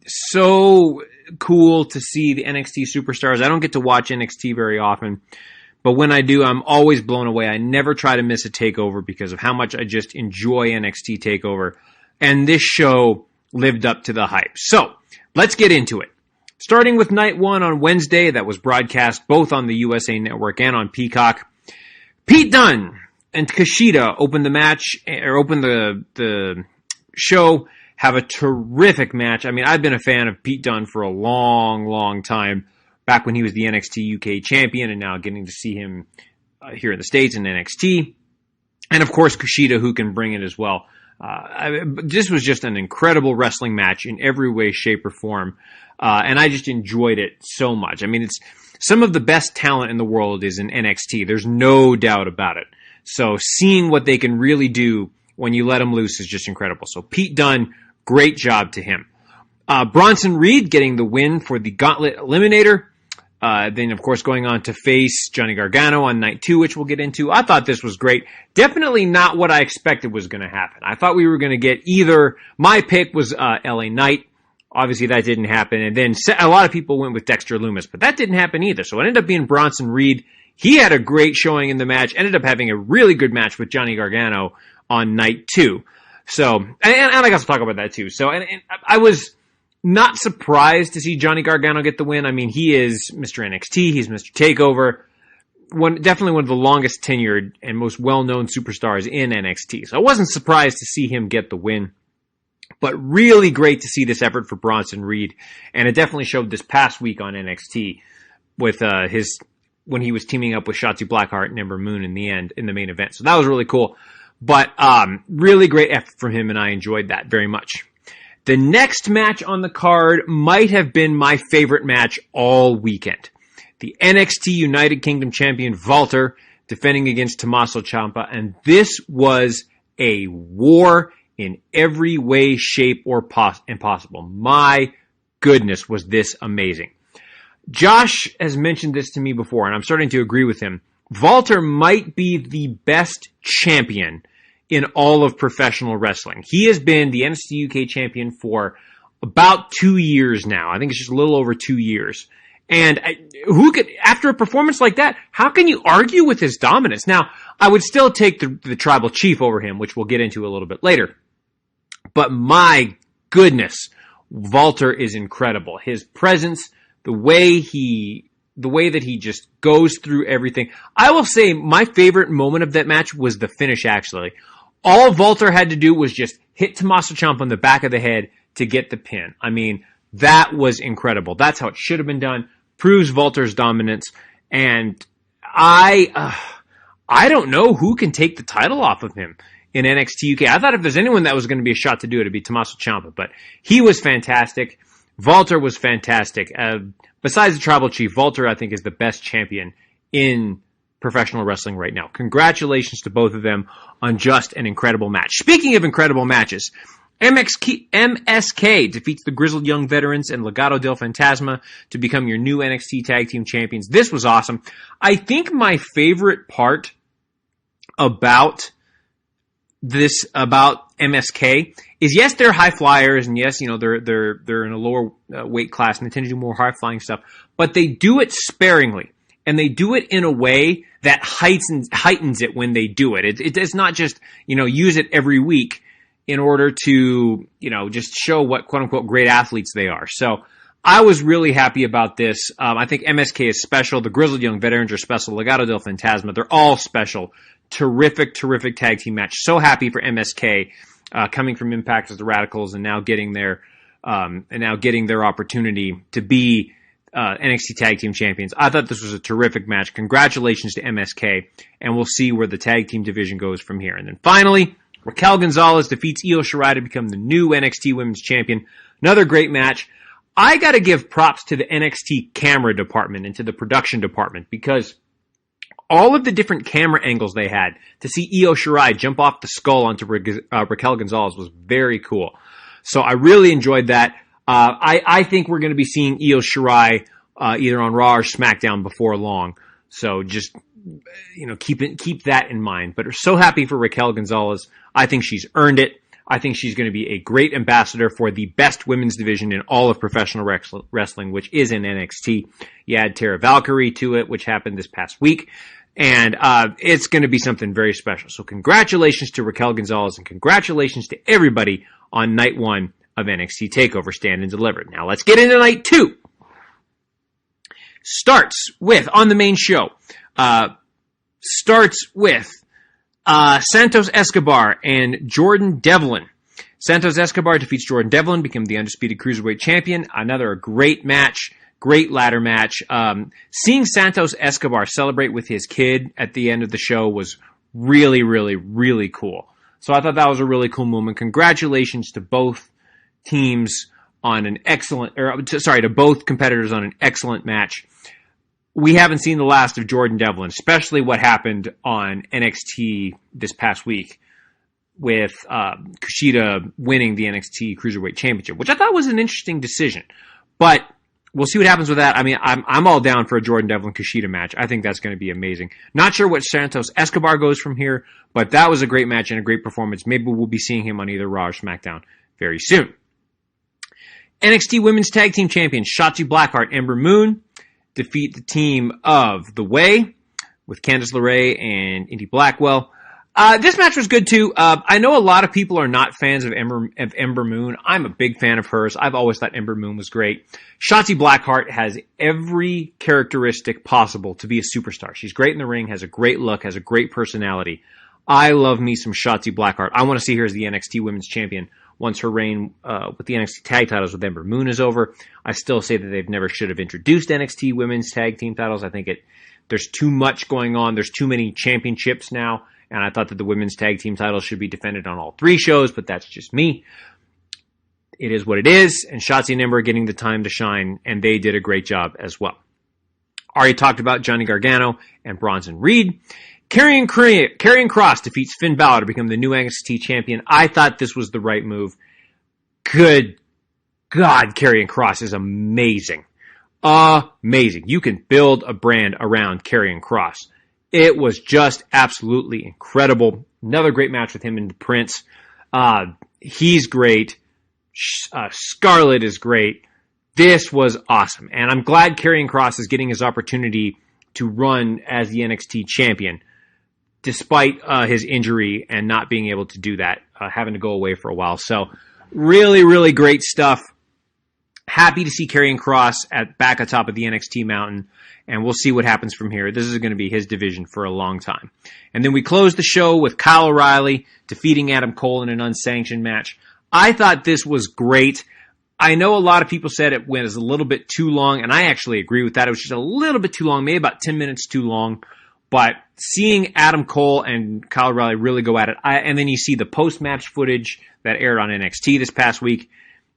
So cool to see the NXT superstars. I don't get to watch NXT very often, but when I do, I'm always blown away. I never try to miss a TakeOver because of how much I just enjoy NXT TakeOver. And this show lived up to the hype. So let's get into it. Starting with night 1 on Wednesday, that was broadcast both on the USA Network and on Peacock. Pete Dunne and Kushida opened the match, or opened the show, have a terrific match. I mean, I've been a fan of Pete Dunne for a long, long time, back when he was the NXT UK champion, and now getting to see him here in the States in NXT. And of course, Kushida, who can bring it as well. This was just an incredible wrestling match in every way, shape, or form. And I just enjoyed it so much. I mean, it's some of the best talent in the world is in NXT. There's no doubt about it. So seeing what they can really do when you let them loose is just incredible. So Pete Dunne, great job to him. Bronson Reed getting the win for the Gauntlet Eliminator. Then, of course, going on to face Johnny Gargano on night 2, which we'll get into. I thought this was great. Definitely not what I expected was going to happen. I thought we were going to get either, my pick was LA Knight. Obviously, that didn't happen. And then a lot of people went with Dexter Lumis, but that didn't happen either. So it ended up being Bronson Reed. He had a great showing in the match, ended up having a really good match with Johnny Gargano on night 2. So, and I got to talk about that too. So, and I was not surprised to see Johnny Gargano get the win. I mean, he is Mr. NXT. He's Mr. TakeOver. Definitely one of the longest tenured and most well-known superstars in NXT. So I wasn't surprised to see him get the win. But really great to see this effort for Bronson Reed. And it definitely showed this past week on NXT with when he was teaming up with Shotzi Blackheart and Ember Moon in the main event. So that was really cool. But really great effort from him, and I enjoyed that very much. The next match on the card might have been my favorite match all weekend. The NXT United Kingdom champion Walter defending against Tommaso Ciampa, and this was a war in every way, shape, or possible. My goodness, was this amazing. Josh has mentioned this to me before, and I'm starting to agree with him. Walter might be the best champion in all of professional wrestling. He has been the NXT UK champion for about 2 years now. I think it's just a little over 2 years. And who could, after a performance like that, how can you argue with his dominance? Now, I would still take the tribal chief over him, which we'll get into a little bit later. But my goodness, Walter is incredible. His presence, the way that he just goes through everything. I will say my favorite moment of that match was the finish, actually. All Walter had to do was just hit Tommaso Ciampa on the back of the head to get the pin. I mean, that was incredible. That's how it should have been done. Proves Walter's dominance. And I don't know who can take the title off of him in NXT UK. I thought if there's anyone that was going to be a shot to do it, it'd be Tommaso Ciampa. But he was fantastic. Walter was fantastic. Besides the Tribal Chief, Walter, I think, is the best champion in professional wrestling right now. Congratulations to both of them on just an incredible match. Speaking of incredible matches, MSK defeats the Grizzled Young Veterans and Legado del Fantasma to become your new NXT Tag Team Champions. This was awesome. I think my favorite part about MSK is, yes, they're high flyers, and yes, they're in a lower weight class and they tend to do more high flying stuff, but they do it sparingly, and they do it in a way that heightens it when they do it. It's not just, use it every week in order to, just show what quote unquote great athletes they are. So I was really happy about this. I think MSK is special. The Grizzled Young Veterans are special. Legado del Fantasma, they're all special. Terrific tag team match. So happy for MSK coming from Impact as the Radicals and now getting their opportunity to be NXT Tag Team Champions. I thought this was a terrific match. Congratulations to MSK, and we'll see where the tag team division goes from here. And then finally, Raquel Gonzalez defeats Io Shirai to become the new NXT Women's Champion. Another great match. I got to give props to the NXT camera department and to the production department, because all of the different camera angles they had to see Io Shirai jump off the skull onto Raquel Gonzalez was very cool. So I really enjoyed that. I think we're going to be seeing Io Shirai either on Raw or SmackDown before long. So just keep that in mind. But we're so happy for Raquel Gonzalez. I think she's earned it. I think she's going to be a great ambassador for the best women's division in all of professional wrestling, which is in NXT. You add Tara Valkyrie to it, which happened this past week. And it's going to be something very special. So congratulations to Raquel Gonzalez, and congratulations to everybody on night 1 of NXT TakeOver Stand and Deliver. Now let's get into night 2. Starts with, on the main show, Santos Escobar and Jordan Devlin. Santos Escobar defeats Jordan Devlin, become the undisputed Cruiserweight Champion. Another great match. Great ladder match. Seeing Santos Escobar celebrate with his kid at the end of the show was really, really, really cool. So I thought that was a really cool moment. Congratulations to both teams on to both competitors on an excellent match. We haven't seen the last of Jordan Devlin, especially what happened on NXT this past week with Kushida winning the NXT Cruiserweight Championship, which I thought was an interesting decision. But we'll see what happens with that. I mean, I'm all down for a Jordan Devlin Kushida match. I think that's going to be amazing. Not sure what Santos Escobar goes from here, but that was a great match and a great performance. Maybe we'll be seeing him on either Raw or SmackDown very soon. NXT Women's Tag Team Champions Shotzi Blackheart, Ember Moon defeat the team of The Way with Candice LeRae and Indy Blackwell. This match was good too. I know a lot of people are not fans of Ember Moon. I'm a big fan of hers. I've always thought Ember Moon was great. Shotzi Blackheart has every characteristic possible to be a superstar. She's great in the ring, has a great look, has a great personality. I love me some Shotzi Blackheart. I want to see her as the NXT Women's Champion once her reign with the NXT Tag Titles with Ember Moon is over. I still say that they've never should have introduced NXT Women's Tag Team Titles. I think there's too much going on. There's too many championships now. And I thought that the women's tag team titles should be defended on all 3 shows, but that's just me. It is what it is, and Shotzi and Ember are getting the time to shine, and they did a great job as well. Already talked about Johnny Gargano and Bronson Reed. Karrion Kross defeats Finn Balor to become the new NXT champion. I thought this was the right move. Good God, Karrion Kross is amazing. Amazing. You can build a brand around Karrion Kross. It was just absolutely incredible. Another great match with him and the Prince. He's great. Scarlett is great. This was awesome. And I'm glad Karrion Kross is getting his opportunity to run as the NXT champion, despite his injury and not being able to do that, having to go away for a while. So really, really great stuff. Happy to see Karrion Kross back atop of the NXT mountain, and we'll see what happens from here. This is going to be his division for a long time. And then we close the show with Kyle O'Reilly defeating Adam Cole in an unsanctioned match. I thought this was great. I know a lot of people said it was a little bit too long, and I actually agree with that. It was just a little bit too long, maybe about 10 minutes too long. But seeing Adam Cole and Kyle O'Reilly really go at it, and then you see the post-match footage that aired on NXT this past week,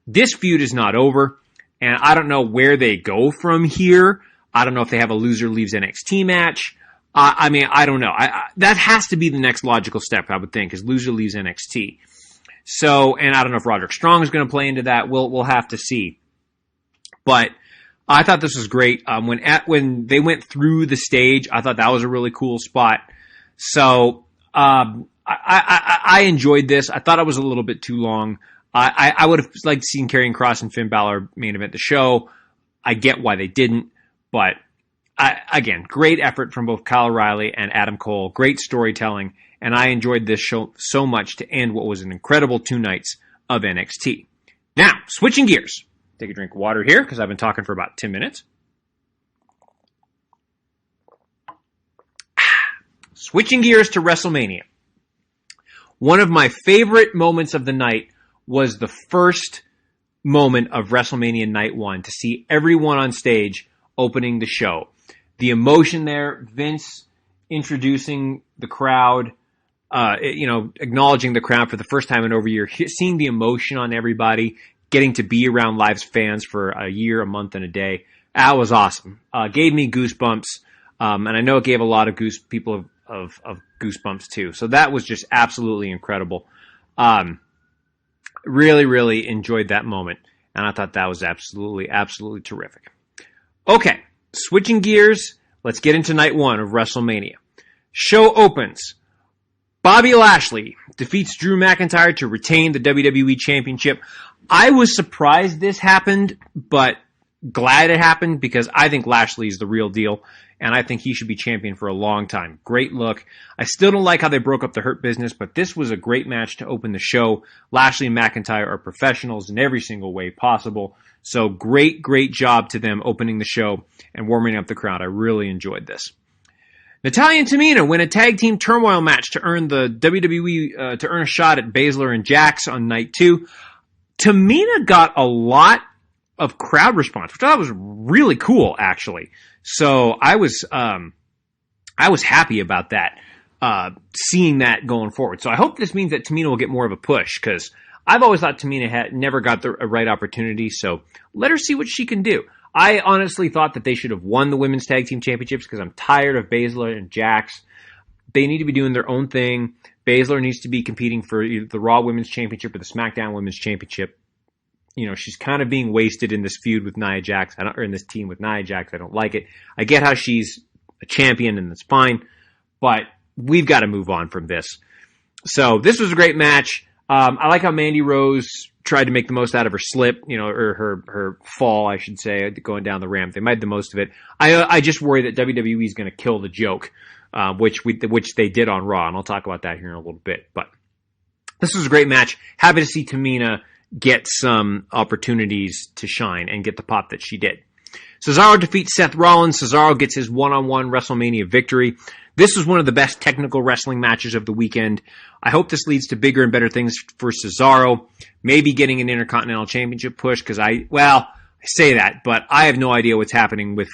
this feud is not over. And I don't know where they go from here. I don't know if they have a loser leaves NXT match. I mean, I don't know. That has to be the next logical step, I would think, because loser leaves NXT. So, and I don't know if Roderick Strong is going to play into that. We'll have to see. But I thought this was great. When they went through the stage, I thought that was a really cool spot. So, I enjoyed this. I thought it was a little bit too long. I would have liked to see Karrion Kross and Finn Balor main event the show. I get why they didn't, but again, great effort from both Kyle O'Reilly and Adam Cole. Great storytelling, and I enjoyed this show so much to end what was an incredible 2 nights of NXT. Now, switching gears. Take a drink of water here because I've been talking for about 10 minutes. Switching gears to WrestleMania. One of my favorite moments of the night was the first moment of WrestleMania Night 1 to see everyone on stage opening the show. The emotion there, Vince introducing the crowd, acknowledging the crowd for the first time in over a year, seeing the emotion on everybody, getting to be around live fans for a year, a month, and a day. That was awesome. Gave me goosebumps, and I know it gave a lot of people of goosebumps too. So that was just absolutely incredible. Really, really enjoyed that moment, and I thought that was absolutely, absolutely terrific. Okay, switching gears, let's get into night 1 of WrestleMania. Show opens. Bobby Lashley defeats Drew McIntyre to retain the WWE Championship. I was surprised this happened, but glad it happened because I think Lashley is the real deal, and I think he should be champion for a long time. Great look. I still don't like how they broke up the Hurt Business, but this was a great match to open the show. Lashley and McIntyre are professionals in every single way possible, so great job to them opening the show and warming up the crowd. I really enjoyed this. Natalya and Tamina win a tag team turmoil match to earn the WWE to earn a shot at Baszler and Jax on night 2. Tamina got a lot of crowd response, which I thought was really cool, actually. So I was happy about that, seeing that going forward. So I hope this means that Tamina will get more of a push, because I've always thought Tamina had never got the right opportunity. So let her see what she can do. I honestly thought that they should have won the Women's Tag Team Championships because I'm tired of Baszler and Jax. They need to be doing their own thing. Baszler needs to be competing for either the Raw Women's Championship or the SmackDown Women's Championship. You know, she's kind of being wasted in this feud with Nia Jax, or in this team with Nia Jax. I don't like it. I get how she's a champion and that's fine, but we've got to move on from this. So this was a great match. I like how Mandy Rose tried to make the most out of her slip, or her fall, I should say, going down the ramp. They made the most of it. I just worry that WWE is going to kill the joke, which they did on Raw, and I'll talk about that here in a little bit. But this was a great match. Happy to see Tamina get some opportunities to shine and get the pop that she did. Cesaro defeats Seth Rollins. Cesaro gets his one-on-one WrestleMania victory. This was one of the best technical wrestling matches of the weekend. I hope this leads to bigger and better things for Cesaro. Maybe getting an Intercontinental Championship push, because I say that, but I have no idea what's happening with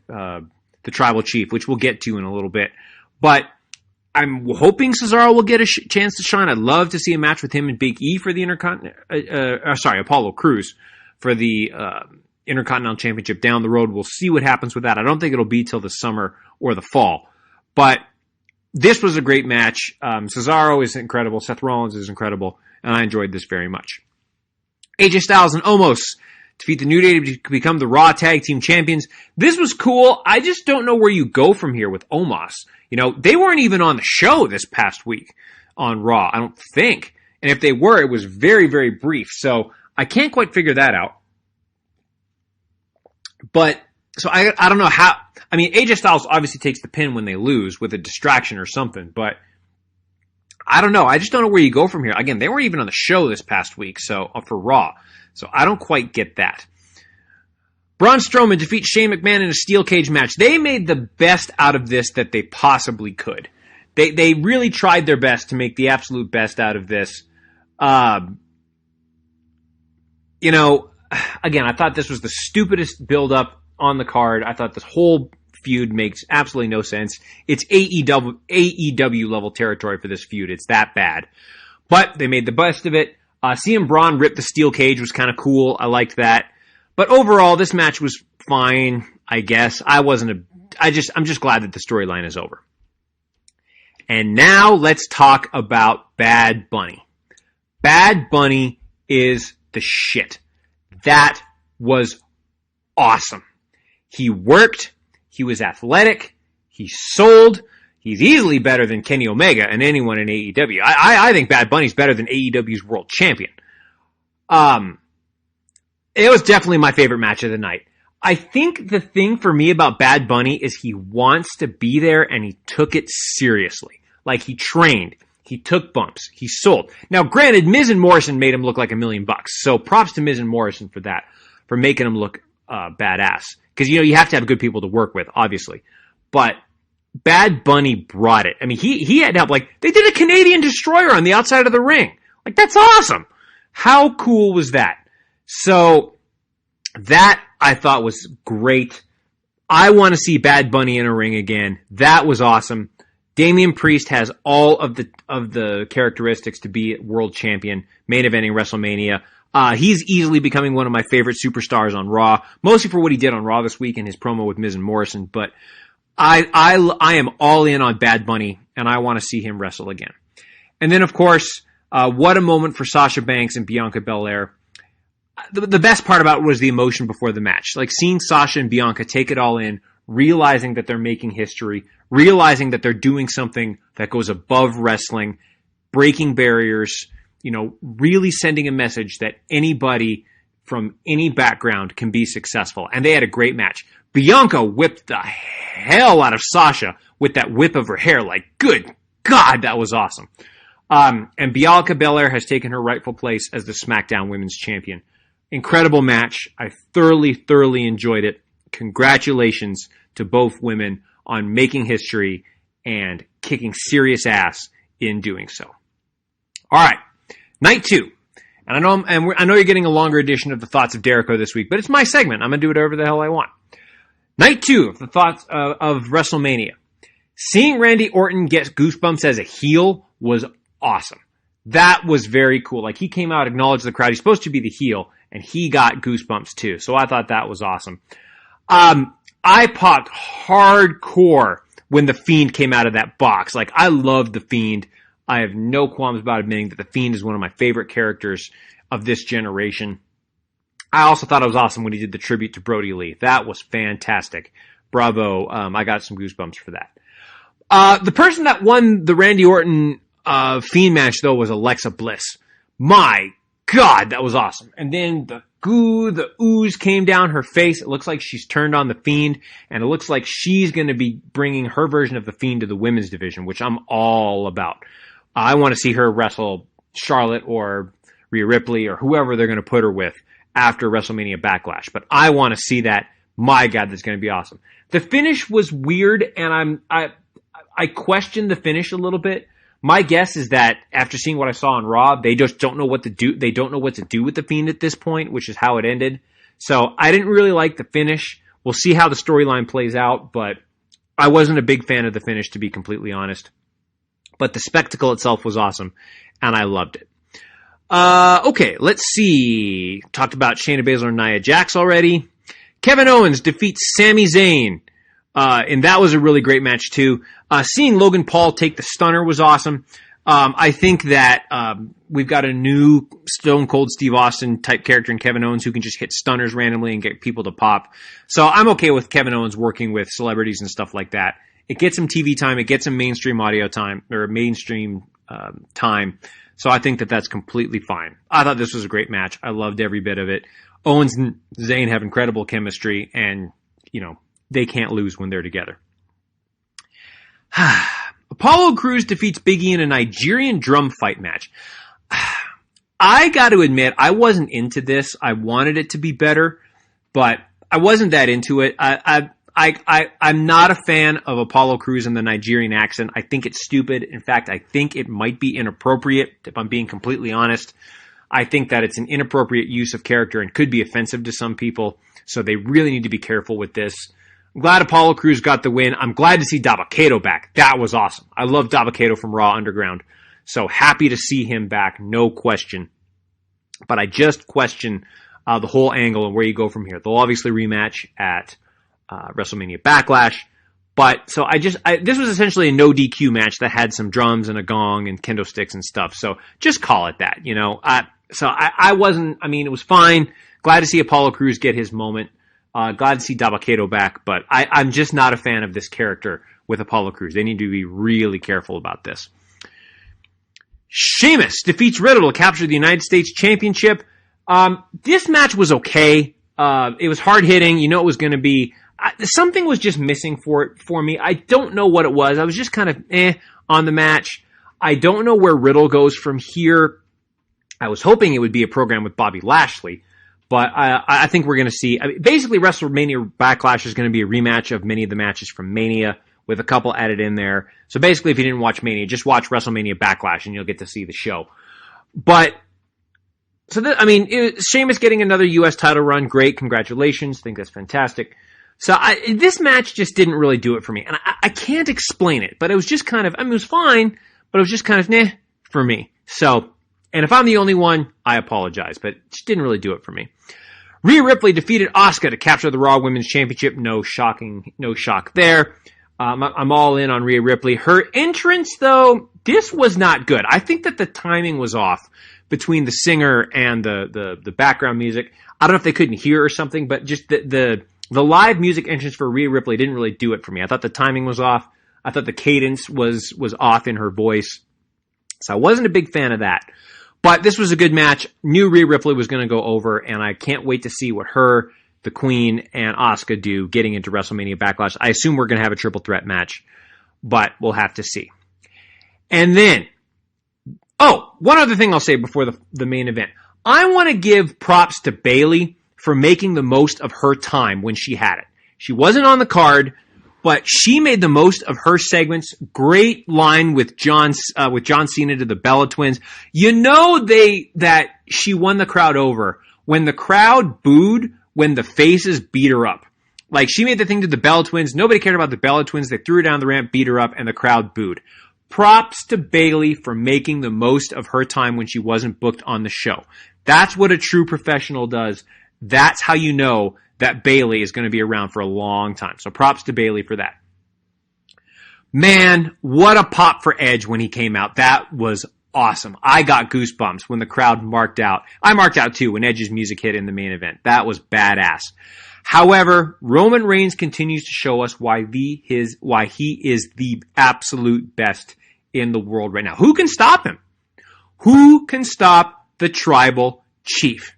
the Tribal Chief, which we'll get to in a little bit. But I'm hoping Cesaro will get a chance to shine. I'd love to see a match with him and Big E for the Apollo Crews for the Intercontinental Championship down the road. We'll see what happens with that. I don't think it'll be till the summer or the fall. But this was a great match. Cesaro is incredible. Seth Rollins is incredible. And I enjoyed this very much. AJ Styles and Omos defeat the New Day to become the Raw Tag Team Champions. This was cool. I just don't know where you go from here with Omos. They weren't even on the show this past week on Raw, I don't think. And if they were, it was very, very brief. So I can't quite figure that out. But, so I don't know how. I mean, AJ Styles obviously takes the pin when they lose with a distraction or something, but I don't know. I just don't know where you go from here. Again, they weren't even on the show this past week, so for Raw. So I don't quite get that. Braun Strowman defeats Shane McMahon in a steel cage match. They made the best out of this that they possibly could. They really tried their best to make the absolute best out of this. Again, I thought this was the stupidest build-up on the card. I thought this whole feud makes absolutely no sense. It's AEW level territory for this feud. It's that bad. But they made the best of it. Seeing Braun rip the steel cage was kind of cool. I liked that. But overall, this match was fine. I guess. I'm just glad that the storyline is over. And now let's talk about Bad Bunny. Bad Bunny is the shit. That was awesome. He worked. He was athletic. He sold. He's easily better than Kenny Omega and anyone in AEW. I think Bad Bunny's better than AEW's world champion. It was definitely my favorite match of the night. I think the thing for me about Bad Bunny is he wants to be there and he took it seriously. Like he trained. He took bumps. He sold. Now, granted, Miz and Morrison made him look like $1 million. So props to Miz and Morrison for that, for making him look badass. Because, you have to have good people to work with, obviously. But Bad Bunny brought it. I mean, he had help. Like, they did a Canadian Destroyer on the outside of the ring. Like, that's awesome. How cool was that? So, that I thought was great. I want to see Bad Bunny in a ring again. That was awesome. Damian Priest has all of the characteristics to be world champion, main eventing WrestleMania. He's easily becoming one of my favorite superstars on Raw, mostly for what he did on Raw this week and his promo with Miz and Morrison. But I am all in on Bad Bunny, and I want to see him wrestle again. And then, of course, what a moment for Sasha Banks and Bianca Belair. The best part about it was the emotion before the match. Like seeing Sasha and Bianca take it all in, realizing that they're making history, realizing that they're doing something that goes above wrestling, breaking barriers, really sending a message that anybody from any background can be successful. And they had a great match. Bianca whipped the hell out of Sasha with that whip of her hair. Like, good God, that was awesome. And Bianca Belair has taken her rightful place as the SmackDown Women's Champion. Incredible match. I thoroughly enjoyed it. Congratulations to both women on making history and kicking serious ass in doing so. All right, night 2. And I know you're getting a longer edition of the Thoughts of Dericho this week, but it's my segment. I'm going to do whatever the hell I want. Night 2 of the Thoughts of WrestleMania. Seeing Randy Orton get goosebumps as a heel was awesome. That was very cool. Like, he came out, acknowledged the crowd. He's supposed to be the heel, and he got goosebumps too. So I thought that was awesome. I popped hardcore when The Fiend came out of that box. Like, I love The Fiend. I have no qualms about admitting that The Fiend is one of my favorite characters of this generation. I also thought it was awesome when he did the tribute to Brody Lee. That was fantastic. Bravo. I got some goosebumps for that. The person that won the Randy Orton Fiend match, though, was Alexa Bliss. My God, that was awesome. And then the ooze came down her face. It looks like she's turned on the Fiend, and it looks like she's going to be bringing her version of the Fiend to the women's division, which I'm all about. I want to see her wrestle Charlotte or Rhea Ripley or whoever they're going to put her with after WrestleMania Backlash. But I want to see that. My God, that's going to be awesome. The finish was weird, and I questioned the finish a little bit. My guess is that after seeing what I saw on Raw, they just don't know what to do. They don't know what to do with the Fiend at this point, which is how it ended. So I didn't really like the finish. We'll see how the storyline plays out, but I wasn't a big fan of the finish, to be completely honest. But the spectacle itself was awesome, and I loved it. Okay, let's see. Talked about Shayna Baszler and Nia Jax already. Kevin Owens defeats Sami Zayn. And that was a really great match, too. Seeing Logan Paul take the stunner was awesome. I think that we've got a new Stone Cold Steve Austin type character in Kevin Owens who can just hit stunners randomly and get people to pop. So I'm okay with Kevin Owens working with celebrities and stuff like that. It gets him TV time. It gets him mainstream audio time, or mainstream time. So I think that that's completely fine. I thought this was a great match. I loved every bit of it. Owens and Zayn have incredible chemistry, and, they can't lose when they're together. Apollo Crews defeats Big E in a Nigerian drum fight match. I got to admit, I wasn't into this. I wanted it to be better, but I wasn't that into it. I'm not a fan of Apollo Crews and the Nigerian accent. I think it's stupid. In fact, I think it might be inappropriate, if I'm being completely honest. I think that it's an inappropriate use of character and could be offensive to some people, so they really need to be careful with this. I'm glad Apollo Crews got the win. I'm glad to see Dabba-Kato back. That was awesome. I love Dabba-Kato from Raw Underground. So happy to see him back, no question. But I just question the whole angle and where you go from here. They'll obviously rematch at WrestleMania Backlash. But so this was essentially a no DQ match that had some drums and a gong and kendo sticks and stuff. So just call it that, you know. I wasn't, I mean, it was fine. Glad to see Apollo Crews get his moment. Glad to see Dabba-Kato back, but I'm just not a fan of this character with Apollo Crews. They need to be really careful about this. Sheamus defeats Riddle to capture the United States Championship. This match was okay. It was hard hitting. You know it was going to be. Something was just missing for me. I don't know what it was. I was just kind of on the match. I don't know where Riddle goes from here. I was hoping it would be a program with Bobby Lashley, but I think we're going to see. Basically, WrestleMania Backlash is going to be a rematch of many of the matches from Mania with a couple added in there. So basically, if you didn't watch Mania, just watch WrestleMania Backlash and you'll get to see the show. But so Sheamus getting another U.S. title run, great, congratulations. I think that's fantastic. So this match just didn't really do it for me, and I can't explain it. But it was just kind of, it was fine, but it was just kind of for me. So. And if I'm the only one, I apologize, but it just didn't really do it for me. Rhea Ripley defeated Asuka to capture the Raw Women's Championship. No shock there. I'm all in on Rhea Ripley. Her entrance, though, this was not good. I think that the timing was off between the singer and the background music. I don't know if they couldn't hear or something, but just the live music entrance for Rhea Ripley didn't really do it for me. I thought the timing was off. I thought the cadence was off in her voice. So I wasn't a big fan of that. But this was a good match. Knew Rhea Ripley was going to go over, and I can't wait to see what her, the Queen, and Asuka do getting into WrestleMania Backlash. I assume we're going to have a triple threat match, but we'll have to see. And then, one other thing I'll say before the main event. I want to give props to Bayley for making the most of her time when she had it. She wasn't on the card, but she made the most of her segments. Great line with John Cena to the Bella Twins. You know that she won the crowd over when the crowd booed when the faces beat her up. Like, she made the thing to the Bella Twins. Nobody cared about the Bella Twins. They threw her down the ramp, beat her up, and the crowd booed. Props to Bayley for making the most of her time when she wasn't booked on the show. That's what a true professional does. That's how you know that Bayley is going to be around for a long time. So props to Bayley for that. Man, what a pop for Edge when he came out. That was awesome. I got goosebumps when the crowd marked out. I marked out too when Edge's music hit in the main event. That was badass. However, Roman Reigns continues to show us why he is the absolute best in the world right now. Who can stop him? Who can stop the Tribal Chief?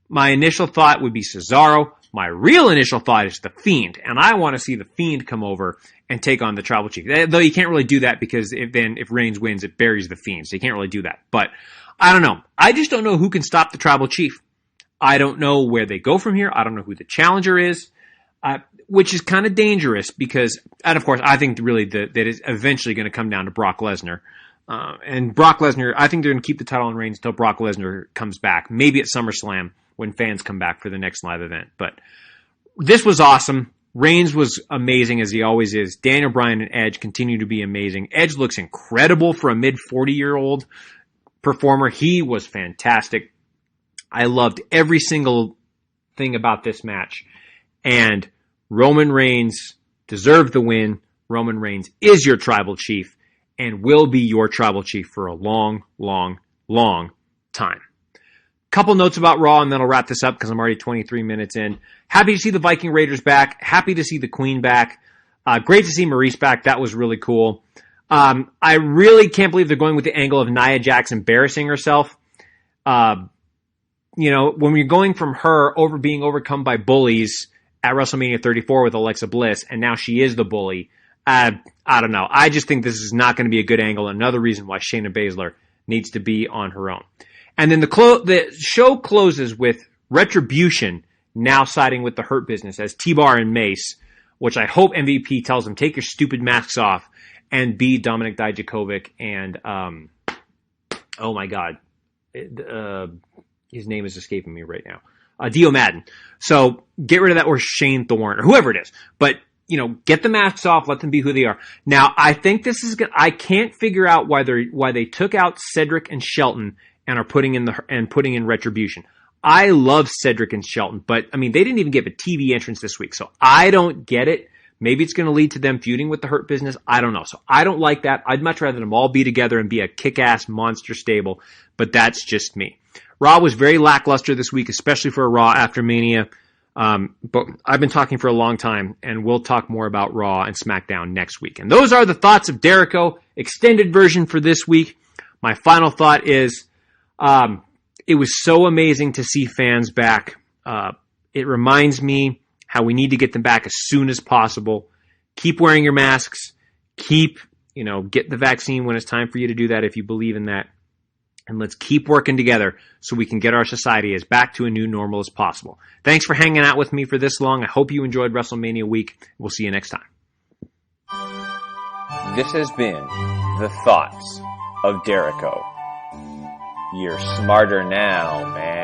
My initial thought would be Cesaro. My real initial thought is The Fiend, and I want to see The Fiend come over and take on the Tribal Chief. Though you can't really do that because if Reigns wins, it buries The Fiend, so you can't really do that. But I don't know. I just don't know who can stop the Tribal Chief. I don't know where they go from here. I don't know who the challenger is, which is kind of dangerous because, and of course, I think really that it's eventually going to come down to Brock Lesnar. And Brock Lesnar, I think they're going to keep the title on Reigns until Brock Lesnar comes back, maybe at SummerSlam, when fans come back for the next live event. But this was awesome. Reigns was amazing, as he always is. Daniel Bryan and Edge continue to be amazing. Edge looks incredible for a mid-40-year-old performer. He was fantastic. I loved every single thing about this match. And Roman Reigns deserved the win. Roman Reigns is your Tribal Chief and will be your Tribal Chief for a long, long, long time. Couple notes about Raw, and then I'll wrap this up because I'm already 23 minutes in. Happy to see the Viking Raiders back. Happy to see the Queen back. Great to see Maurice back. That was really cool. I really can't believe they're going with the angle of Nia Jax embarrassing herself. When you're going from her being overcome by bullies at WrestleMania 34 with Alexa Bliss, and now she is the bully. I don't know. I just think this is not going to be a good angle. Another reason why Shayna Baszler needs to be on her own. And then the show closes with Retribution now siding with the Hurt Business as T-Bar and Mace, which I hope MVP tells them, take your stupid masks off and be Dominik Dijakovic and, oh my God, his name is escaping me right now. Dio Madden. So get rid of that, or Shane Thorne, or whoever it is. But, get the masks off, let them be who they are. Now, I think this is I can't figure out why they took out Cedric and Shelton and are putting in Retribution. I love Cedric and Shelton, but I mean, they didn't even give a TV entrance this week, so I don't get it. Maybe it's going to lead to them feuding with the Hurt Business. I don't know. So I don't like that. I'd much rather them all be together and be a kick-ass monster stable, but that's just me. Raw was very lackluster this week, especially for a Raw after Mania. But I've been talking for a long time, and we'll talk more about Raw and SmackDown next week. And those are the Thoughts of Dericho, extended version for this week. My final thought is, it was so amazing to see fans back. It reminds me how we need to get them back as soon as possible. Keep wearing your masks. Get the vaccine when it's time for you to do that if you believe in that. And let's keep working together so we can get our society as back to a new normal as possible. Thanks for hanging out with me for this long. I hope you enjoyed WrestleMania week. We'll see you next time. This has been the Thoughts of Dericho. You're smarter now, man.